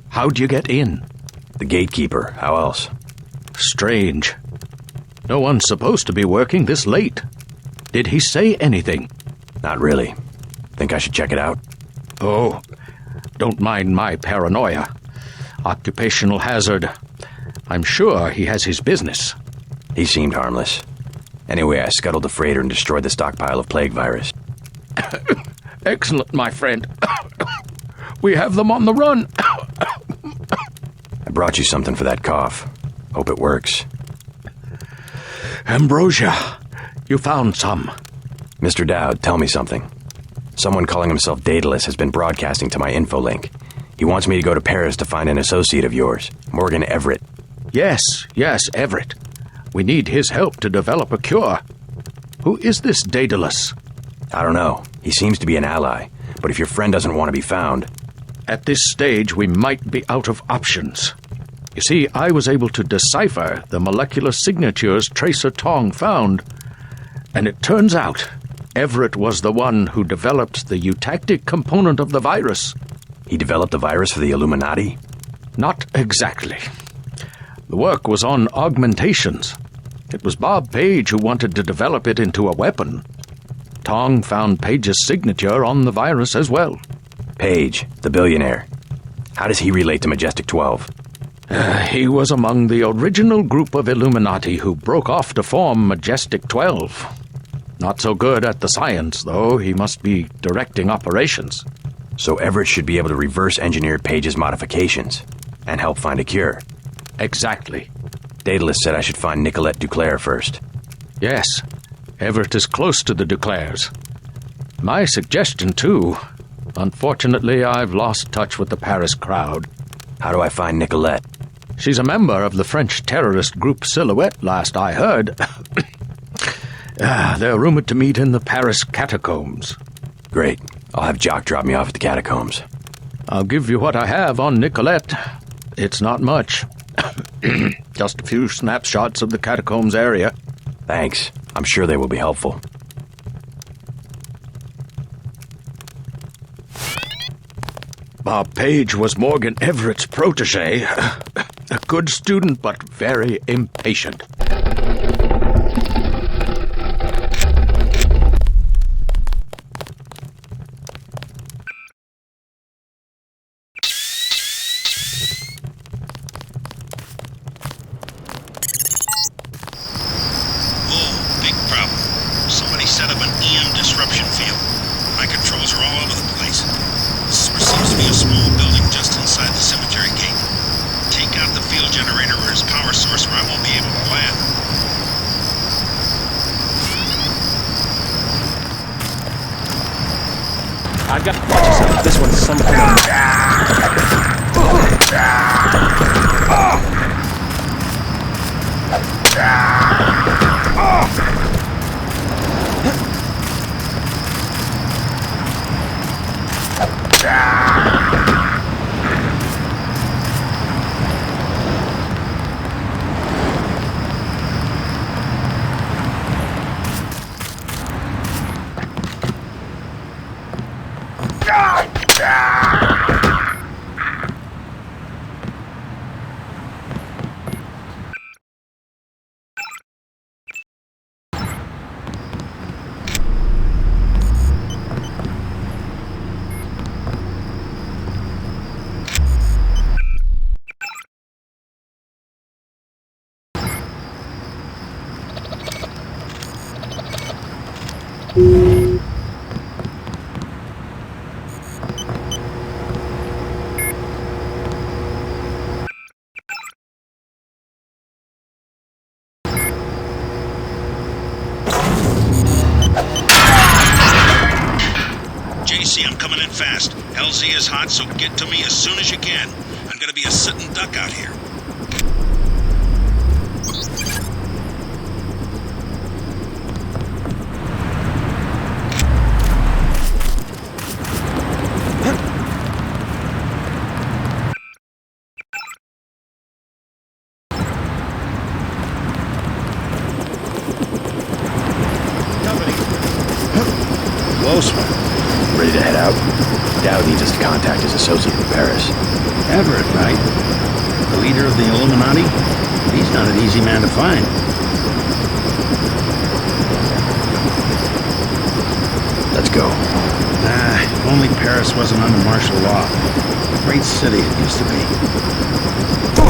How'd you get in? The gatekeeper. How else? Strange. No one's supposed to be working this late. Did he say anything? Not really. Think I should check it out? Oh, don't mind my paranoia. Occupational hazard. I'm sure he has his business. He seemed harmless. Anyway, I scuttled the freighter and destroyed the stockpile of plague virus. Excellent, my friend. We have them on the run. I brought you something for that cough. Hope it works. Ambrosia, you found some. Mr. Dowd, tell me something. Someone calling himself Daedalus has been broadcasting to my infolink. He wants me to go to Paris to find an associate of yours, Morgan Everett. Yes, Everett. We need his help to develop a cure. Who is this Daedalus? I don't know. He seems to be an ally, but if your friend doesn't want to be found... At this stage, we might be out of options. You see, I was able to decipher the molecular signatures Tracer Tong found, and it turns out Everett was the one who developed the eutactic component of the virus. He developed the virus for the Illuminati? Not exactly. The work was on augmentations. It was Bob Page who wanted to develop it into a weapon. Tong found Page's signature on the virus as well. Page, the billionaire. How does he relate to Majestic 12? He was among the original group of Illuminati who broke off to form Majestic 12. Not so good at the science, though. He must be directing operations. So Everett should be able to reverse engineer Page's modifications and help find a cure. Exactly. Daedalus said I should find Nicolette Duclair first. Yes. Everett is close to the Duclairs. My suggestion, too. Unfortunately, I've lost touch with the Paris crowd. How do I find Nicolette? She's a member of the French terrorist group Silhouette, last I heard. They're rumored to meet in the Paris catacombs. Great. I'll have Jock drop me off at the catacombs. I'll give you what I have on Nicolette. It's not much. Just a few snapshots of the catacombs area. Thanks. I'm sure they will be helpful. Bob Page was Morgan Everett's protege. A good student, but very impatient. Big problem. Somebody set up an EM disruption field. My controls are all over the place. This seems to be a small building just inside the cemetery gate. Take out the field generator or his power source, or I won't be able to land. I've got this one's some kind JC, I'm coming in fast. LZ is hot, so get to me as soon as you can. I'm gonna be a sitting duck out here. Close one. Ready to head out? Dowd needs us to contact his associate in Paris. Everett, right? The leader of the Illuminati? He's not an easy man to find. Let's go. If only Paris wasn't under martial law. Great city it used to be.